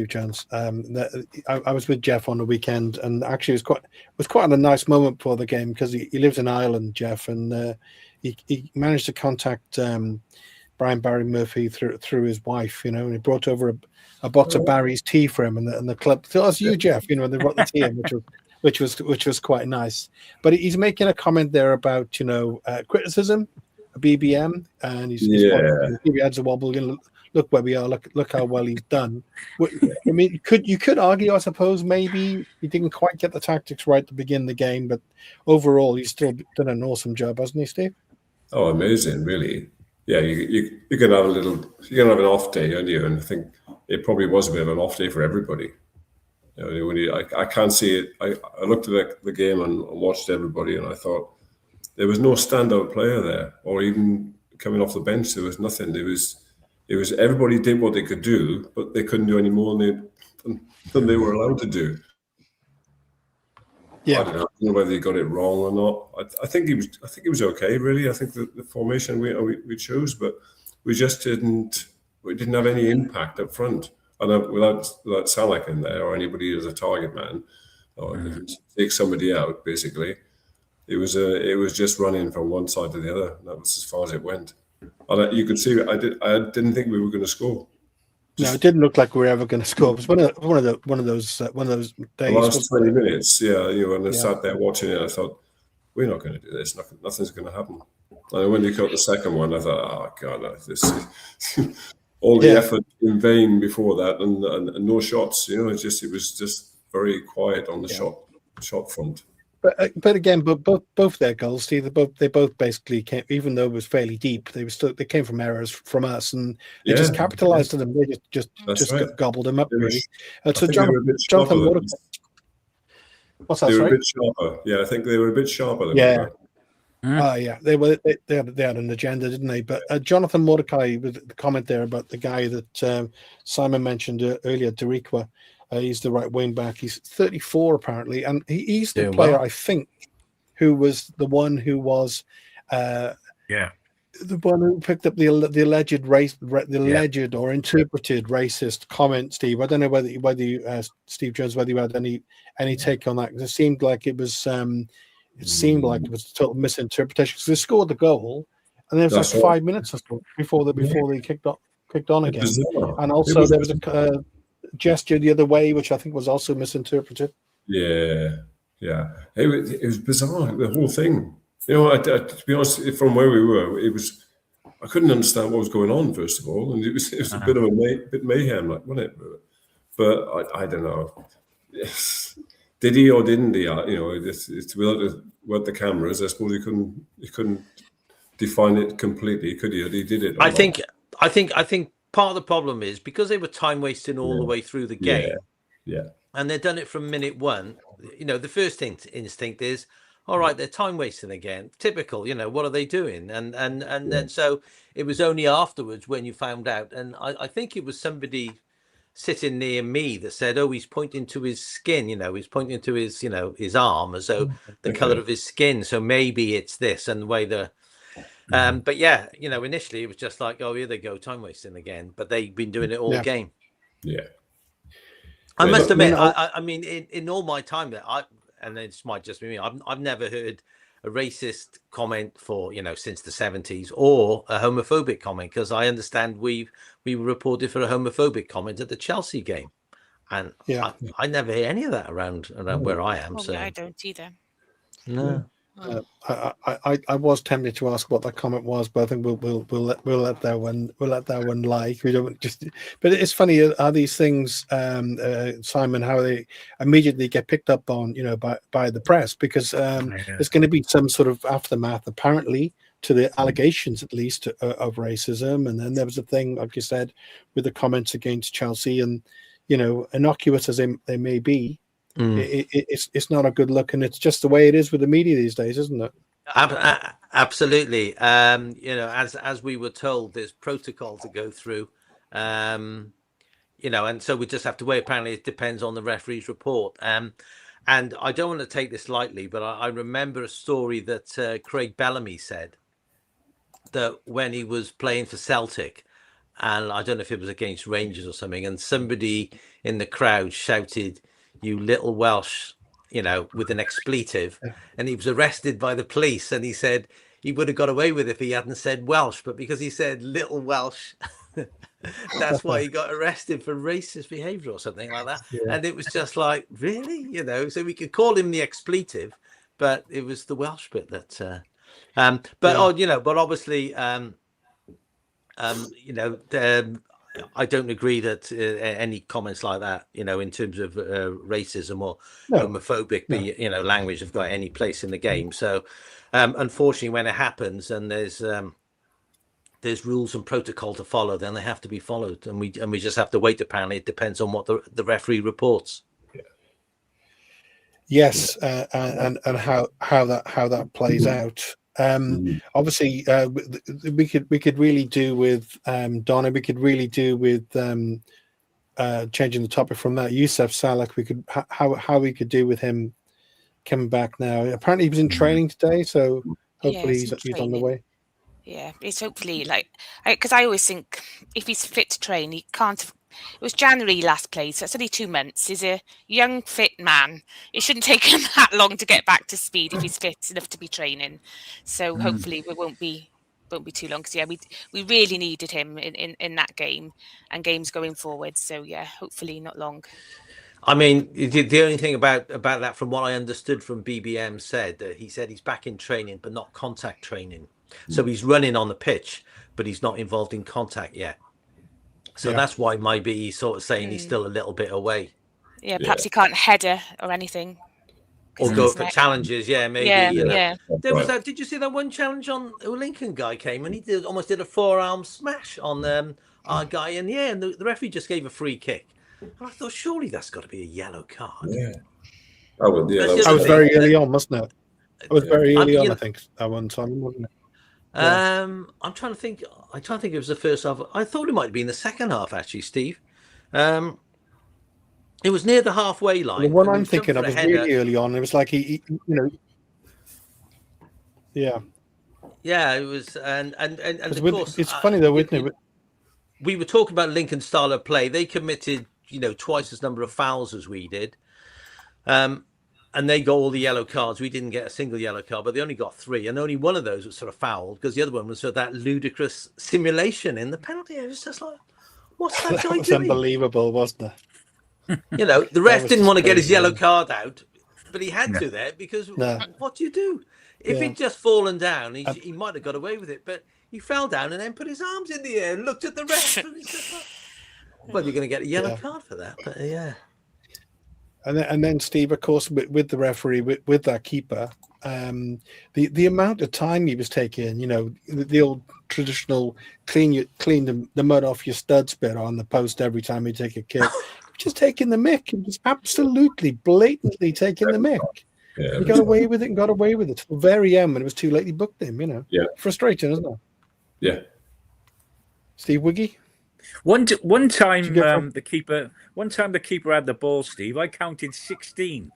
Speaker 1: Jones. I was with Jeff on the weekend, and actually it was quite a nice moment for the game because he lives in Ireland, Jeff, and he managed to contact Brian Barry Murphy through his wife, you know, and he brought over a bottle of Barry's tea for him, and the club. So that's you, Jeff. You know, they brought the tea in, which was quite nice. But he's making a comment there about criticism, BBM, and he's he adds a wobble. Look where we are. Look how well he's done. I mean, you could argue, I suppose, maybe he didn't quite get the tactics right to begin the game, but overall, he's still done an awesome job, hasn't he, Steve?
Speaker 5: Oh, amazing! Really. Yeah, you can have an off day, don't you? And I think it probably was a bit of an off day for everybody. You know, I can't see it. I looked at the game and watched everybody, and I thought there was no standout player there, or even coming off the bench. There was nothing. It was everybody did what they could do, but they couldn't do any more than they were allowed to do.
Speaker 1: Yeah,
Speaker 5: I don't know whether he got it wrong or not. I think he was okay, really. I think the formation we chose, but we just didn't have any impact up front. And without Salek in there or anybody as a target man, or take somebody out, basically, it was just running from one side to the other. And that was as far as it went. And you could see I didn't think we were going to score.
Speaker 1: No, it didn't look like we were ever going to score. It was one of those days.
Speaker 5: The last 20 minutes, when I sat there watching it, I thought, we're not going to do this. Nothing's going to happen. And when they caught the second one, I thought, oh God, this is all the effort in vain before that, and no shots. You know, it was just very quiet on the shot front.
Speaker 1: But again, both their goals, Steve, they both basically came, even though it was fairly deep, they came from errors from us, and they just capitalised on them. They just
Speaker 5: right.
Speaker 1: gobbled them up, really.
Speaker 5: I think they were a bit
Speaker 1: Jonathan
Speaker 5: sharper.
Speaker 1: What's that?
Speaker 5: They were
Speaker 1: Sorry?
Speaker 5: a bit sharper. Yeah, I think they were a bit sharper than we
Speaker 1: Yeah.
Speaker 5: were.
Speaker 1: Yeah, they had an agenda, didn't they? But Jonathan Mordecai, with the comment there about the guy that Simon mentioned earlier, Deriqua, he's the right wing back. He's 34 apparently, and he's the player I think who was the one who was, the one who picked up the alleged alleged or interpreted racist comment. Steve, I don't know whether you Steve Jones, whether you had any take on that, because it seemed like it was. It seemed like it was a total misinterpretation, because they scored the goal, and there was 5 minutes or so before they kicked on again.
Speaker 5: Bizarre.
Speaker 1: And also there was a gesture the other way, which I think was also misinterpreted.
Speaker 5: Yeah. It was bizarre, the whole thing. To be honest, from where we were, I couldn't understand what was going on. First of all, and it was a bit of a bit mayhem, like, wasn't it? But I don't know. Yes. Did he or didn't he? It's without the cameras. I suppose he couldn't define it completely, could he? He did it.
Speaker 3: I think part of the problem is because they were time wasting all the way through the game.
Speaker 5: Yeah.
Speaker 3: And they've done it from minute one. The first instinct is, all right, they're time wasting again. Typical. What are they doing? And then so it was only afterwards when you found out. And I think it was somebody sitting near me that said, "Oh, he's pointing to his skin. He's pointing to his, his arm as though the color of his skin. So maybe it's this and the way the." But yeah, initially it was just like, "Oh, here they go, time wasting again." But they've been doing it all game.
Speaker 5: Yeah.
Speaker 3: I must admit, I mean, in all my time there, and this might just be me, I've never heard a racist comment for since the 70s, or a homophobic comment, because I understand we were reported for a homophobic comment at the Chelsea game, and I never hear any of that around where I am. So
Speaker 2: I don't either.
Speaker 3: No.
Speaker 1: I was tempted to ask what that comment was, but I think we'll let that one lie. We don't just. But it's funny how these things, Simon, how they immediately get picked up on, by the press, because there's going to be some sort of aftermath, apparently, to the allegations, at least, of racism. And then there was a thing, like you said, with the comments against Chelsea, and innocuous as they may be. It's not a good look, and it's just the way it is with the media these days, isn't it?
Speaker 3: Absolutely. As we were told, there's protocol to go through, and so we just have to wait. Apparently, it depends on the referee's report. And I don't want to take this lightly, but I remember a story that Craig Bellamy said that when he was playing for Celtic, and I don't know if it was against Rangers or something, and somebody in the crowd shouted, "You little Welsh," with an expletive, and he was arrested by the police. And he said he would have got away with it if he hadn't said Welsh, but because he said little Welsh, that's why he got arrested for racist behaviour or something like that. And it was just like, really, so we could call him the expletive, but it was the Welsh bit that. But obviously, I don't agree that any comments like that, in terms of racism or homophobic, language have got any place in the game. So, unfortunately, when it happens and there's rules and protocol to follow, then they have to be followed, and we just have to wait. Apparently, it depends on what the referee reports.
Speaker 1: Yes, and how that plays out. Obviously, we could really do with Donna. We could really do with changing the topic from that. Yusuf Salak. We could how we could do with him coming back now. Apparently, he was in training today, so hopefully he's on the way.
Speaker 2: Yeah, it's hopefully because I always think if he's fit to train, he can't. It was January last played, so it's only 2 months. He's a young, fit man. It shouldn't take him that long to get back to speed if he's fit enough to be training. So hopefully we won't be too long. Because we really needed him in that game and games going forward. So yeah, hopefully not long.
Speaker 3: I mean, the only thing about that, from what I understood from BBM, he said he's back in training, but not contact training. So he's running on the pitch, but he's not involved in contact yet. So that's why maybe he's sort of saying he's still a little bit away.
Speaker 2: Yeah, perhaps he can't header or anything.
Speaker 3: or go for challenges. Yeah, maybe.
Speaker 2: Yeah,
Speaker 3: you know.
Speaker 2: yeah.
Speaker 3: There was that. Did you see that one challenge on a Lincoln guy came and he almost did a forearm smash on our guy in the air, and the referee just gave a free kick. And I thought, surely that's got to be a yellow card.
Speaker 5: Yeah.
Speaker 1: That was very early on, wasn't it? It was very early on, I think, that one time, wasn't it?
Speaker 3: Yeah. I'm trying to think. It was the first half. I thought it might have been the second half, actually, Steve. It was near the halfway line.
Speaker 1: The one I'm thinking of was really early on. It was like he yeah.
Speaker 3: Yeah, it was, and of course,
Speaker 1: it's funny though, isn't it?
Speaker 3: We were talking about Lincoln's style of play. They committed, twice as number of fouls as we did, and they got all the yellow cards. We didn't get a single yellow card, but they only got 3, and only one of those was sort of fouled because the other one was sort of that ludicrous simulation in the penalty. It was just like, what's that guy
Speaker 1: was
Speaker 3: doing?
Speaker 1: Unbelievable, wasn't it?
Speaker 3: The ref didn't want to get his yellow card out, but he had to there because what do you do? If he'd just fallen down, he might have got away with it, but he fell down and then put his arms in the air and looked at the ref. And he's just like, well, you're going to get a yellow card for that, but yeah.
Speaker 1: And then Steve, of course, with the referee, with that keeper, the amount of time he was taking, the old traditional clean the mud off your studs bit on the post every time you take a kick, just taking the mick. He was absolutely blatantly taking the mick.
Speaker 5: Yeah,
Speaker 1: he got away with it and got away with it till the very end when it was too late. He booked him.
Speaker 5: Yeah,
Speaker 1: frustrating, isn't it?
Speaker 5: Yeah.
Speaker 1: Steve Wiggy.
Speaker 4: One time the keeper had the ball, Steve. I counted 16.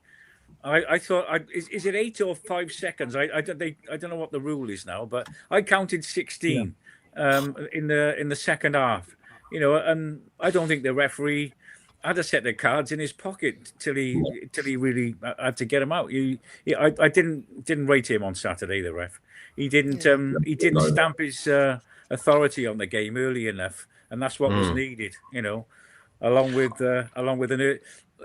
Speaker 4: I thought, is it 8 or 5 seconds? I don't know what the rule is now, but I counted 16 in the second half. And I don't think the referee had a set of cards in his pocket till he really had to get him out. I didn't rate him on Saturday. The ref, he didn't stamp his authority on the game early enough, and that's what was needed. Along with an.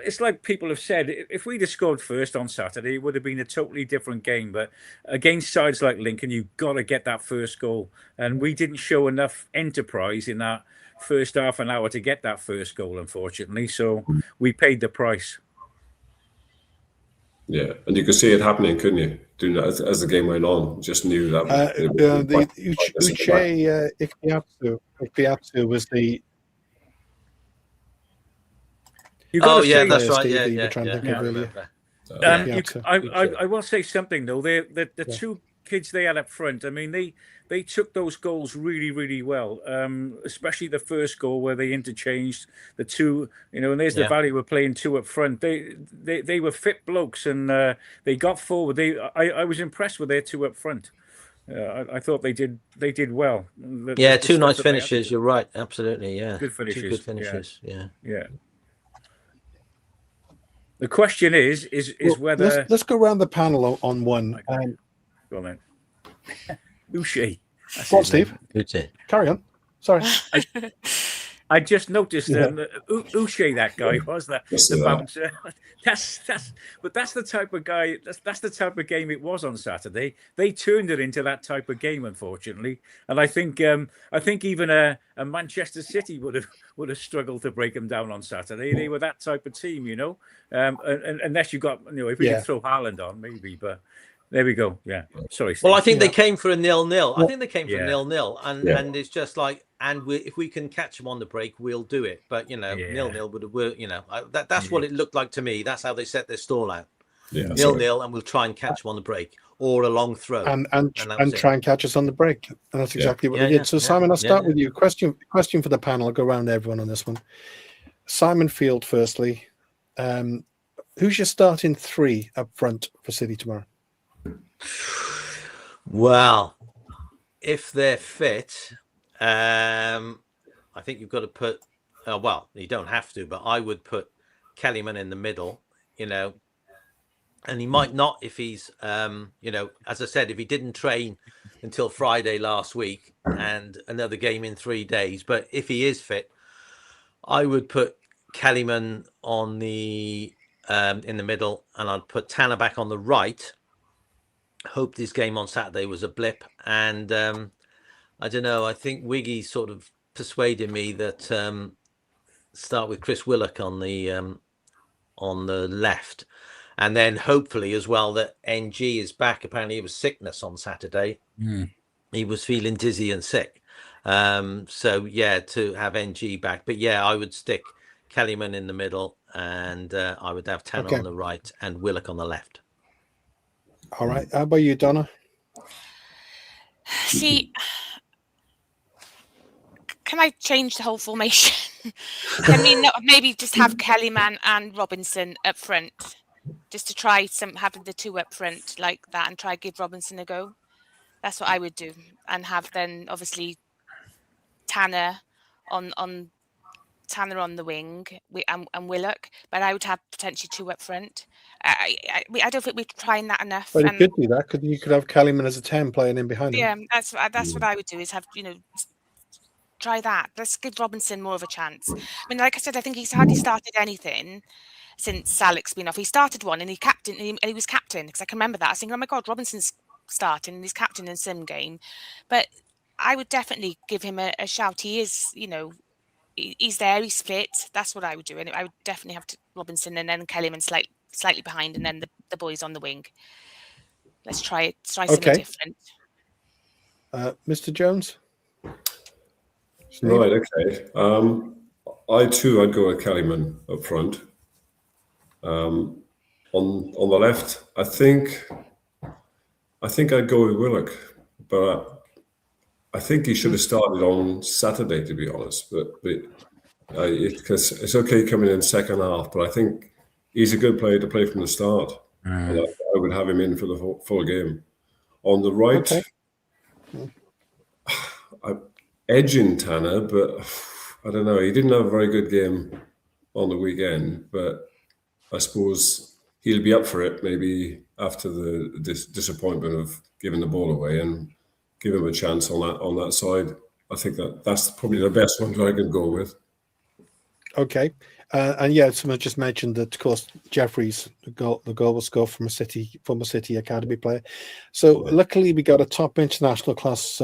Speaker 4: It's like people have said, if we'd have scored first on Saturday, it would have been a totally different game. But against sides like Lincoln, you've got to get that first goal, and we didn't show enough enterprise in that first half an hour to get that first goal, unfortunately. So we paid the price.
Speaker 5: Yeah, and you could see it happening, couldn't you? Doing that as the game went on, just knew that.
Speaker 1: The Uche Ikpeatsu was the.
Speaker 3: That's right.
Speaker 4: I will say something though. The two kids they had up front. I mean, they took those goals really, really well. Especially the first goal where they interchanged the two. And there's the value of playing two up front. They were fit blokes and they got forward. I was impressed with their two up front. I thought they did well.
Speaker 3: Two nice finishes. You're right. Absolutely. Yeah.
Speaker 4: Good finishes.
Speaker 3: Two good finishes.
Speaker 4: Yeah. The question is whether
Speaker 1: let's go around the panel on one.
Speaker 4: Go on then. Uche.
Speaker 1: What, Steve?
Speaker 3: Uche.
Speaker 1: Carry on. Sorry.
Speaker 4: I just noticed Uche, that guy was the bouncer. That's the type of guy. That's the type of game it was on Saturday. They turned it into that type of game, unfortunately. And I think even a Manchester City would have struggled to break them down on Saturday. They were that type of team, and unless you got if we could throw Haaland on, maybe, but. There we go. Yeah. Sorry, Steve.
Speaker 3: Well, I think they came for a 0-0. I think they came for 0-0, and it's just like, if we can catch them on the break, we'll do it. But 0-0 would have worked. That's what it looked like to me. That's how they set their stall out. 0-0, and we'll try and catch them on the break or a long throw,
Speaker 1: and try and catch us on the break. And that's exactly what they did. So Simon, I'll start with you. Question for the panel. I'll go around everyone on this one. Simon Field, firstly, who's your starting 3 up front for City tomorrow?
Speaker 3: Well, if they're fit, I think you've got to put. You don't have to, but I would put Kellyman in the middle. And he might not if he's, as I said, if he didn't train until Friday last week and another game in 3 days. But if he is fit, I would put Kellyman on the in the middle, and I'd put Tanner back on the right. Hope this game on Saturday was a blip, and I don't know. I think Wiggy sort of persuaded me that start with Chris Willock on the left, And then hopefully as well that NG is back. Apparently it was sickness on Saturday. He was feeling dizzy and sick. So yeah, to have NG back. But yeah, I would stick Kellyman in the middle, and I would have Tanner on the right and Willock on the left.
Speaker 1: All right. How about you, Donna?
Speaker 2: See, can I change the whole formation? Can we not maybe just have Kellyman and Robinson up front, just to try having the two up front like that, and try give Robinson a go? That's what I would do, and have then obviously Tanner on Tanner on the wing and Willock, but I would have potentially two up front. I don't think we're trying that enough.
Speaker 1: But you could do that. You could have Kellyman as a 10 playing in behind him.
Speaker 2: Yeah, that's what I would do, is have, try that. Let's give Robinson more of a chance. I mean, like I said, I think he's hardly started anything since Salek's been off. He started one and he was captain, because I can remember that. I was thinking, oh my God, Robinson's starting and he's captain in some game. But I would definitely give him a shout. He is, he's there, he's fit. That's what I would do. And I would definitely have Robinson and then Kellyman slightly behind, and then the boys on the wing. Let's try something different.
Speaker 1: Mr. Jones?
Speaker 5: Right, okay. I'd go with Kellyman up front. On the left, I think I'd go with Willock, but I think he should have started on Saturday, to be honest. But because it's okay coming in second half, but I think he's a good player to play from the start. And I would have him in for the full game. On the right, I'm edging Tanner, but I don't know. He didn't have a very good game on the weekend, but I suppose he'll be up for it maybe after the disappointment of giving the ball away, and give him a chance on that side. I think that's probably the best one that I can go with.
Speaker 1: Okay. And yeah, someone just mentioned that, of course, Jeffries, the goal was scored from former City academy player. So luckily we got a top international class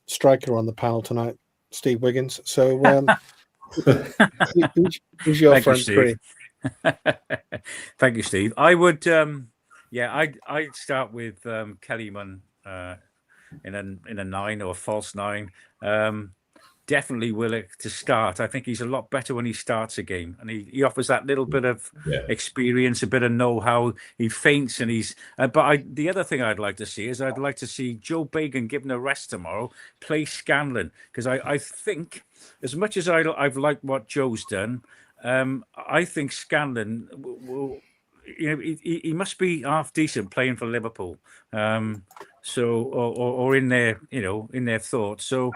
Speaker 1: striker on the panel tonight, Steve Wiggins. So who's your front three?
Speaker 4: Thank you, Steve. I would, I'd start with Kellyman in a 9 or a false 9. Definitely Willock to start. I think he's a lot better when he starts a game, and he offers that little bit of experience, a bit of know-how. He feints, and he's. The other thing I'd like to see is I'd like to see Joe Bagan given a rest tomorrow, play Scanlon, because I think, as much as I've liked what Joe's done, I think Scanlon will. He must be half decent playing for Liverpool. Or in their in their thoughts. So.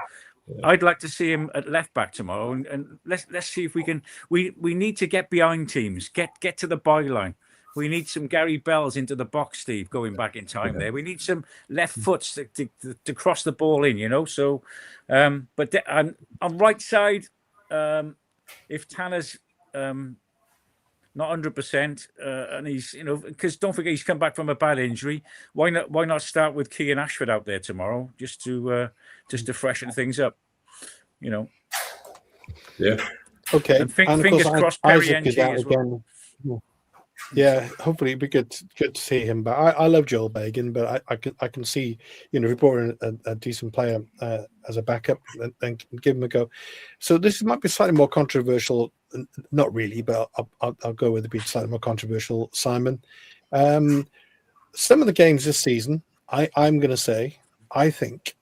Speaker 4: I'd like to see him at left back tomorrow, and let's see if we can. We need to get behind teams, get to the byline. We need some Gary Bells into the box, Steve, going back in time there. We need some left foots to cross the ball in, So, but on right side, if Tanner's not 100%, and he's because don't forget he's come back from a bad injury. Why not start with Kean Ashford out there tomorrow just to freshen things up, Yeah.
Speaker 1: Okay.
Speaker 4: And fingers crossed, Perry NG as
Speaker 1: well. Yeah, hopefully it'd be good to see him. But I love Joel Bagan, but I can see if we brought in a decent player as a backup, then give him a go. So this might be slightly more controversial. Not really, but I'll go with it being slightly more controversial. Simon, some of the games this season, I'm going to say, I think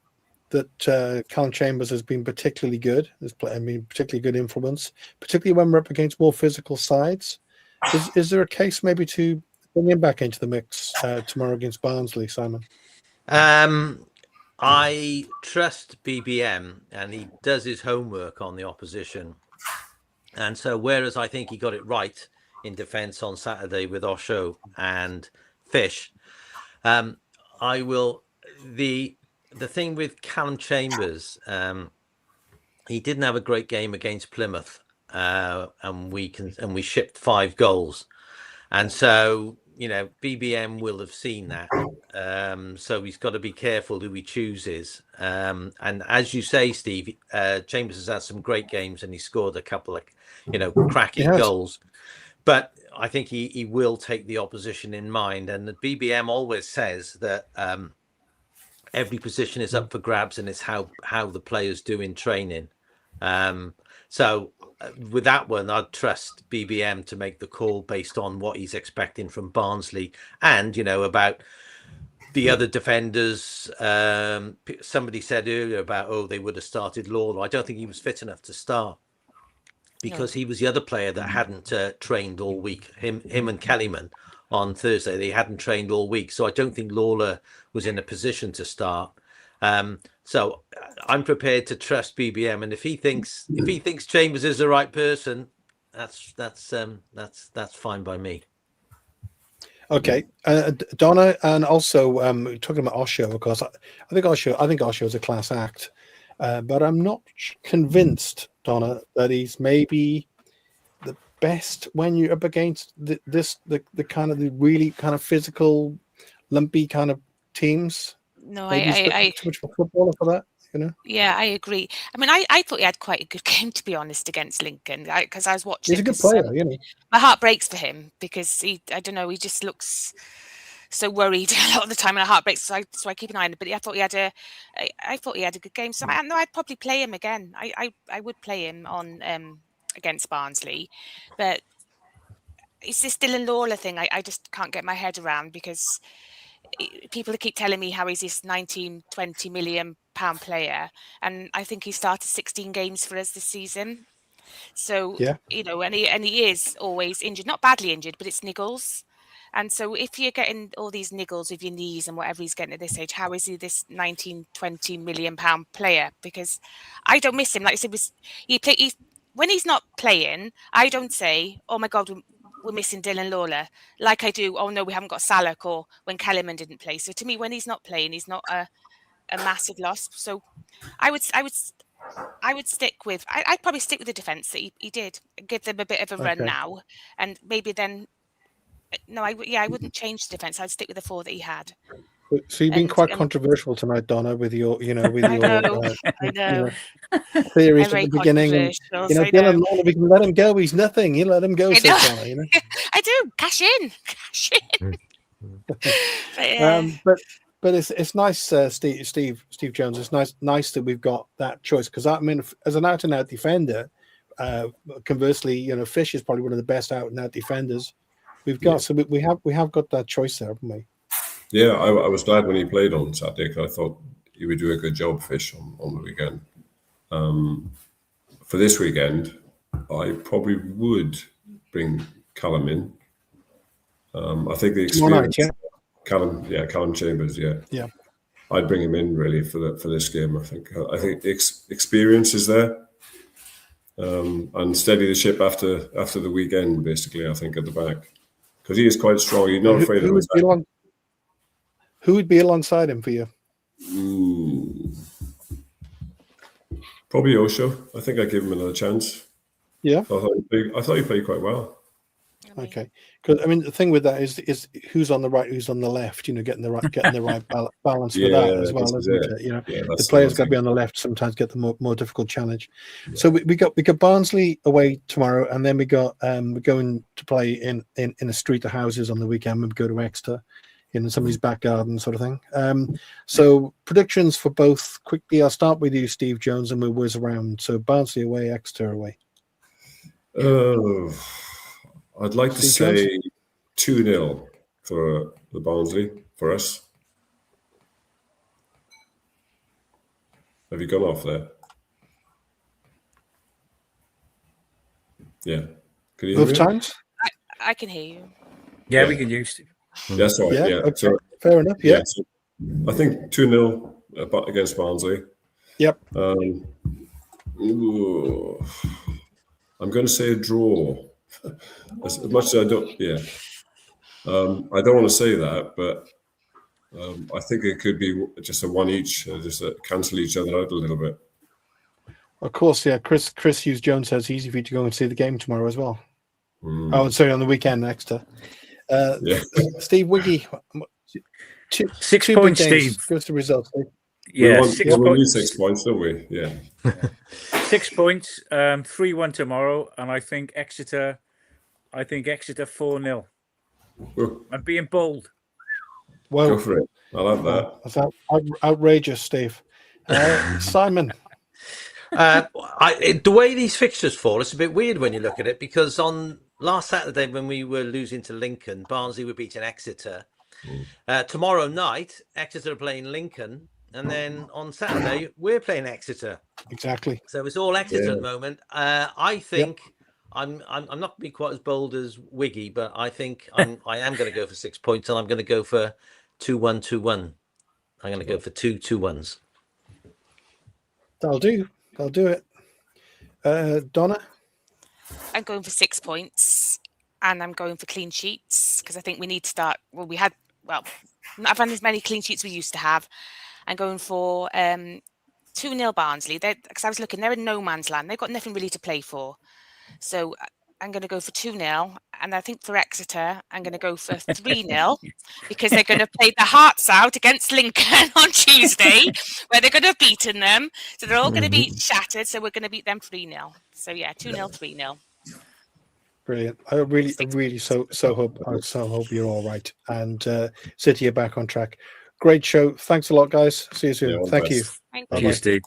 Speaker 1: that Callum Chambers has been particularly good. Particularly good influence, particularly when we're up against more physical sides. Is there a case maybe to bring him back into the mix tomorrow against Barnsley, Simon?
Speaker 3: I trust BBM, and he does his homework on the opposition. And so, whereas I think he got it right in defence on Saturday with Osho and Fish, I will. The thing with Callum Chambers, he didn't have a great game against Plymouth, and we shipped 5 goals, and so BBM will have seen that. So he's got to be careful who he chooses. And as you say, Steve, Chambers has had some great games, and he scored a couple of cracking goals. but I think he will take the opposition in mind. And the BBM always says that every position is up for grabs, and it's how the players do in training. So with that one, I'd trust BBM to make the call based on what he's expecting from Barnsley, and about the other defenders. Somebody said earlier about they would have started Lawler. I don't think he was fit enough to start, because he was the other player that hadn't trained all week. Him and Kellyman on Thursday, they hadn't trained all week, so I don't think Lawler was in a position to start. So I'm prepared to trust BBM, and if he thinks Chambers is the right person, that's fine by me.
Speaker 1: Okay, Donna, and also talking about Osho, of course. I think Osho is a class act, but I'm not convinced, Donna, that he's maybe the best when you're up against the kind of the really kind of physical, lumpy kind of teams.
Speaker 2: No,
Speaker 1: Maybe
Speaker 2: I
Speaker 1: too much of a footballer for that.
Speaker 2: Yeah, I agree. I mean, I thought he had quite a good game, to be honest, against Lincoln, because I was watching.
Speaker 1: He's a good player,
Speaker 2: My heart breaks for him because I don't know, he just looks so worried a lot of the time, and my heart breaks. So I keep an eye on him. But I thought he had a good game. So I'd probably play him again. I would play him on against Barnsley, but it's this Dylan Lawler thing. I just can't get my head around, because people keep telling me how he's this 19-20 million pound player, and I think he started 16 games for us this season. So and he is always injured, not badly injured, but it's niggles. And so if you're getting all these niggles with your knees and whatever he's getting at this age, how is he this 19-20 million pound player? Because I don't miss him. Like I said, when he's not playing, I don't say, oh my God, we're missing Dylan Lawler, like I do, oh no, we haven't got Salak, or when Kellerman didn't play. So to me, when he's not playing, he's not a massive loss. So I would stick with, I'd probably stick with the defence that he did, give them a bit of a run now, and maybe then, no, I wouldn't change the defence. I'd stick with the 4 that he had.
Speaker 1: So you've been quite controversial tonight, Donna, with your,
Speaker 2: I know.
Speaker 1: theories at the beginning. And, Dylan Lawler, we can let him go. He's nothing. You let him go, says Donna.
Speaker 2: I do. Cash in.
Speaker 1: But it's nice, Steve Jones. It's nice that we've got that choice, because I mean, as an out and out defender, conversely, Fish is probably one of the best out and out defenders we've got. So we have got that choice there, haven't we?
Speaker 5: Yeah, I was glad when he played on Saturday, because I thought he would do a good job, Fish, on the weekend. For this weekend, I probably would bring Callum in. I think the experience, Callum Chambers, yeah, I'd bring him in really for this game. I think the experience is there, and steady the ship after the weekend. Basically, I think at the back, because he is quite strong. He's not afraid of it.
Speaker 1: Who would be alongside him for you?
Speaker 5: Probably Osho. I think I'd give him another chance.
Speaker 1: Yeah,
Speaker 5: I thought he played quite well.
Speaker 1: Okay, because I mean the thing with that is who's on the right, who's on the left. Getting the right balance with that as well, isn't it? The players got to be on the left. Sometimes get the more difficult challenge. Yeah. So we got Barnsley away tomorrow, and then we got we're going to play in a street of houses on the weekend. We go to Exeter, in somebody's back garden, sort of thing. So predictions for both quickly. I'll start with you, Steve Jones, and we'll whiz around. So Barnsley away, Exeter away.
Speaker 5: I'd like to say 2-0 for the Barnsley, for us. Have you gone off there? Yeah. Can you hear me?
Speaker 1: Both times?
Speaker 2: I can hear you.
Speaker 4: Yeah, we can use it.
Speaker 5: That's right. Yeah.
Speaker 1: Okay. So, fair enough. Yeah.
Speaker 5: So I think 2-0 against Barnsley.
Speaker 1: Yep.
Speaker 5: I'm going to say a draw. As much as I don't, I don't want to say that, but I think it could be just a 1 each, just cancel each other out a little bit.
Speaker 1: Of course, yeah. Chris Hughes Jones says it's easy for you to go and see the game tomorrow as well. Oh, sorry, on the weekend next. Steve Wiggy,
Speaker 4: 6 points, Steve.
Speaker 1: Give us the results. Steve.
Speaker 4: Yeah,
Speaker 5: we need 6 points, don't we? Yeah.
Speaker 4: 6 points, 3-1 tomorrow, and I think Exeter I think Exeter 4-0.
Speaker 5: Go
Speaker 4: I'm being bold.
Speaker 1: Well,
Speaker 5: for it. I love that.
Speaker 1: That's outrageous, Steve. Simon.
Speaker 3: The way these fixtures fall, it's a bit weird when you look at it, because on last Saturday when we were losing to Lincoln, Barnsley were beating Exeter. Tomorrow night, Exeter are playing Lincoln, and then on Saturday we're playing Exeter.
Speaker 1: Exactly.
Speaker 3: So it's all Exeter at the moment. I think I'm not going to be quite as bold as Wiggy, but I think I am going to go for 6 points, and I'm going to go for 2-1, 2-1. I'm going to go for 2-2-1s.
Speaker 1: That'll do. That'll do it. Donna?
Speaker 2: I'm going for 6 points, and I'm going for clean sheets, because I think we need to start. Well, not having as many clean sheets we used to have. I'm going for 2-0 Barnsley. Because I was looking, they're in no man's land. They've got nothing really to play for. So I'm going to go for 2-0. And I think for Exeter, I'm going to go for 3-0 because they're going to play their hearts out against Lincoln on Tuesday, where they're going to have beaten them. So they're all going to be shattered. So we're going to beat them 3-0. So 2-0, 3-0.
Speaker 1: Brilliant. I really so hope you're all right and City are back on track. Great show. Thanks a lot, guys. See you soon. Thank you.
Speaker 2: Thank
Speaker 4: you, Steve.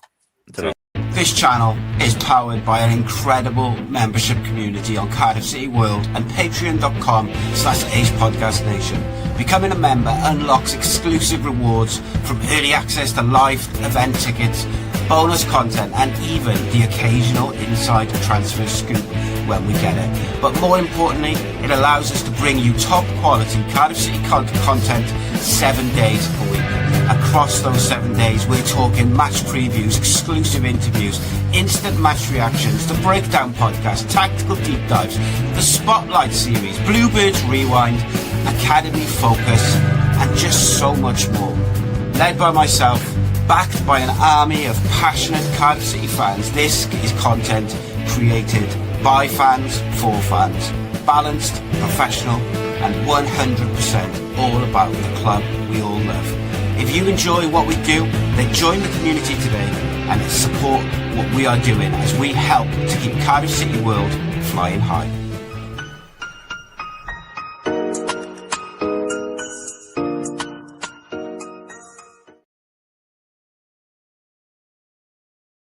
Speaker 6: This channel is powered by an incredible membership community on Cardiff City World and patreon.com/Ace Podcast Nation. Becoming a member unlocks exclusive rewards from early access to live event tickets, bonus content, and even the occasional inside transfer scoop when we get it. But more importantly, it allows us to bring you top quality Cardiff City content 7 days a week. Across those 7 days, we're talking match previews, exclusive interviews, instant match reactions, the breakdown podcast, tactical deep dives, the spotlight series, Bluebirds Rewind, Academy Focus, and just so much more. Led by myself, backed by an army of passionate Cardiff City fans, this is content created by fans for fans. Balanced, professional, and 100% all about the club we all love. If you enjoy what we do, then join the community today and support what we are doing as we help to keep Cardiff City World flying high.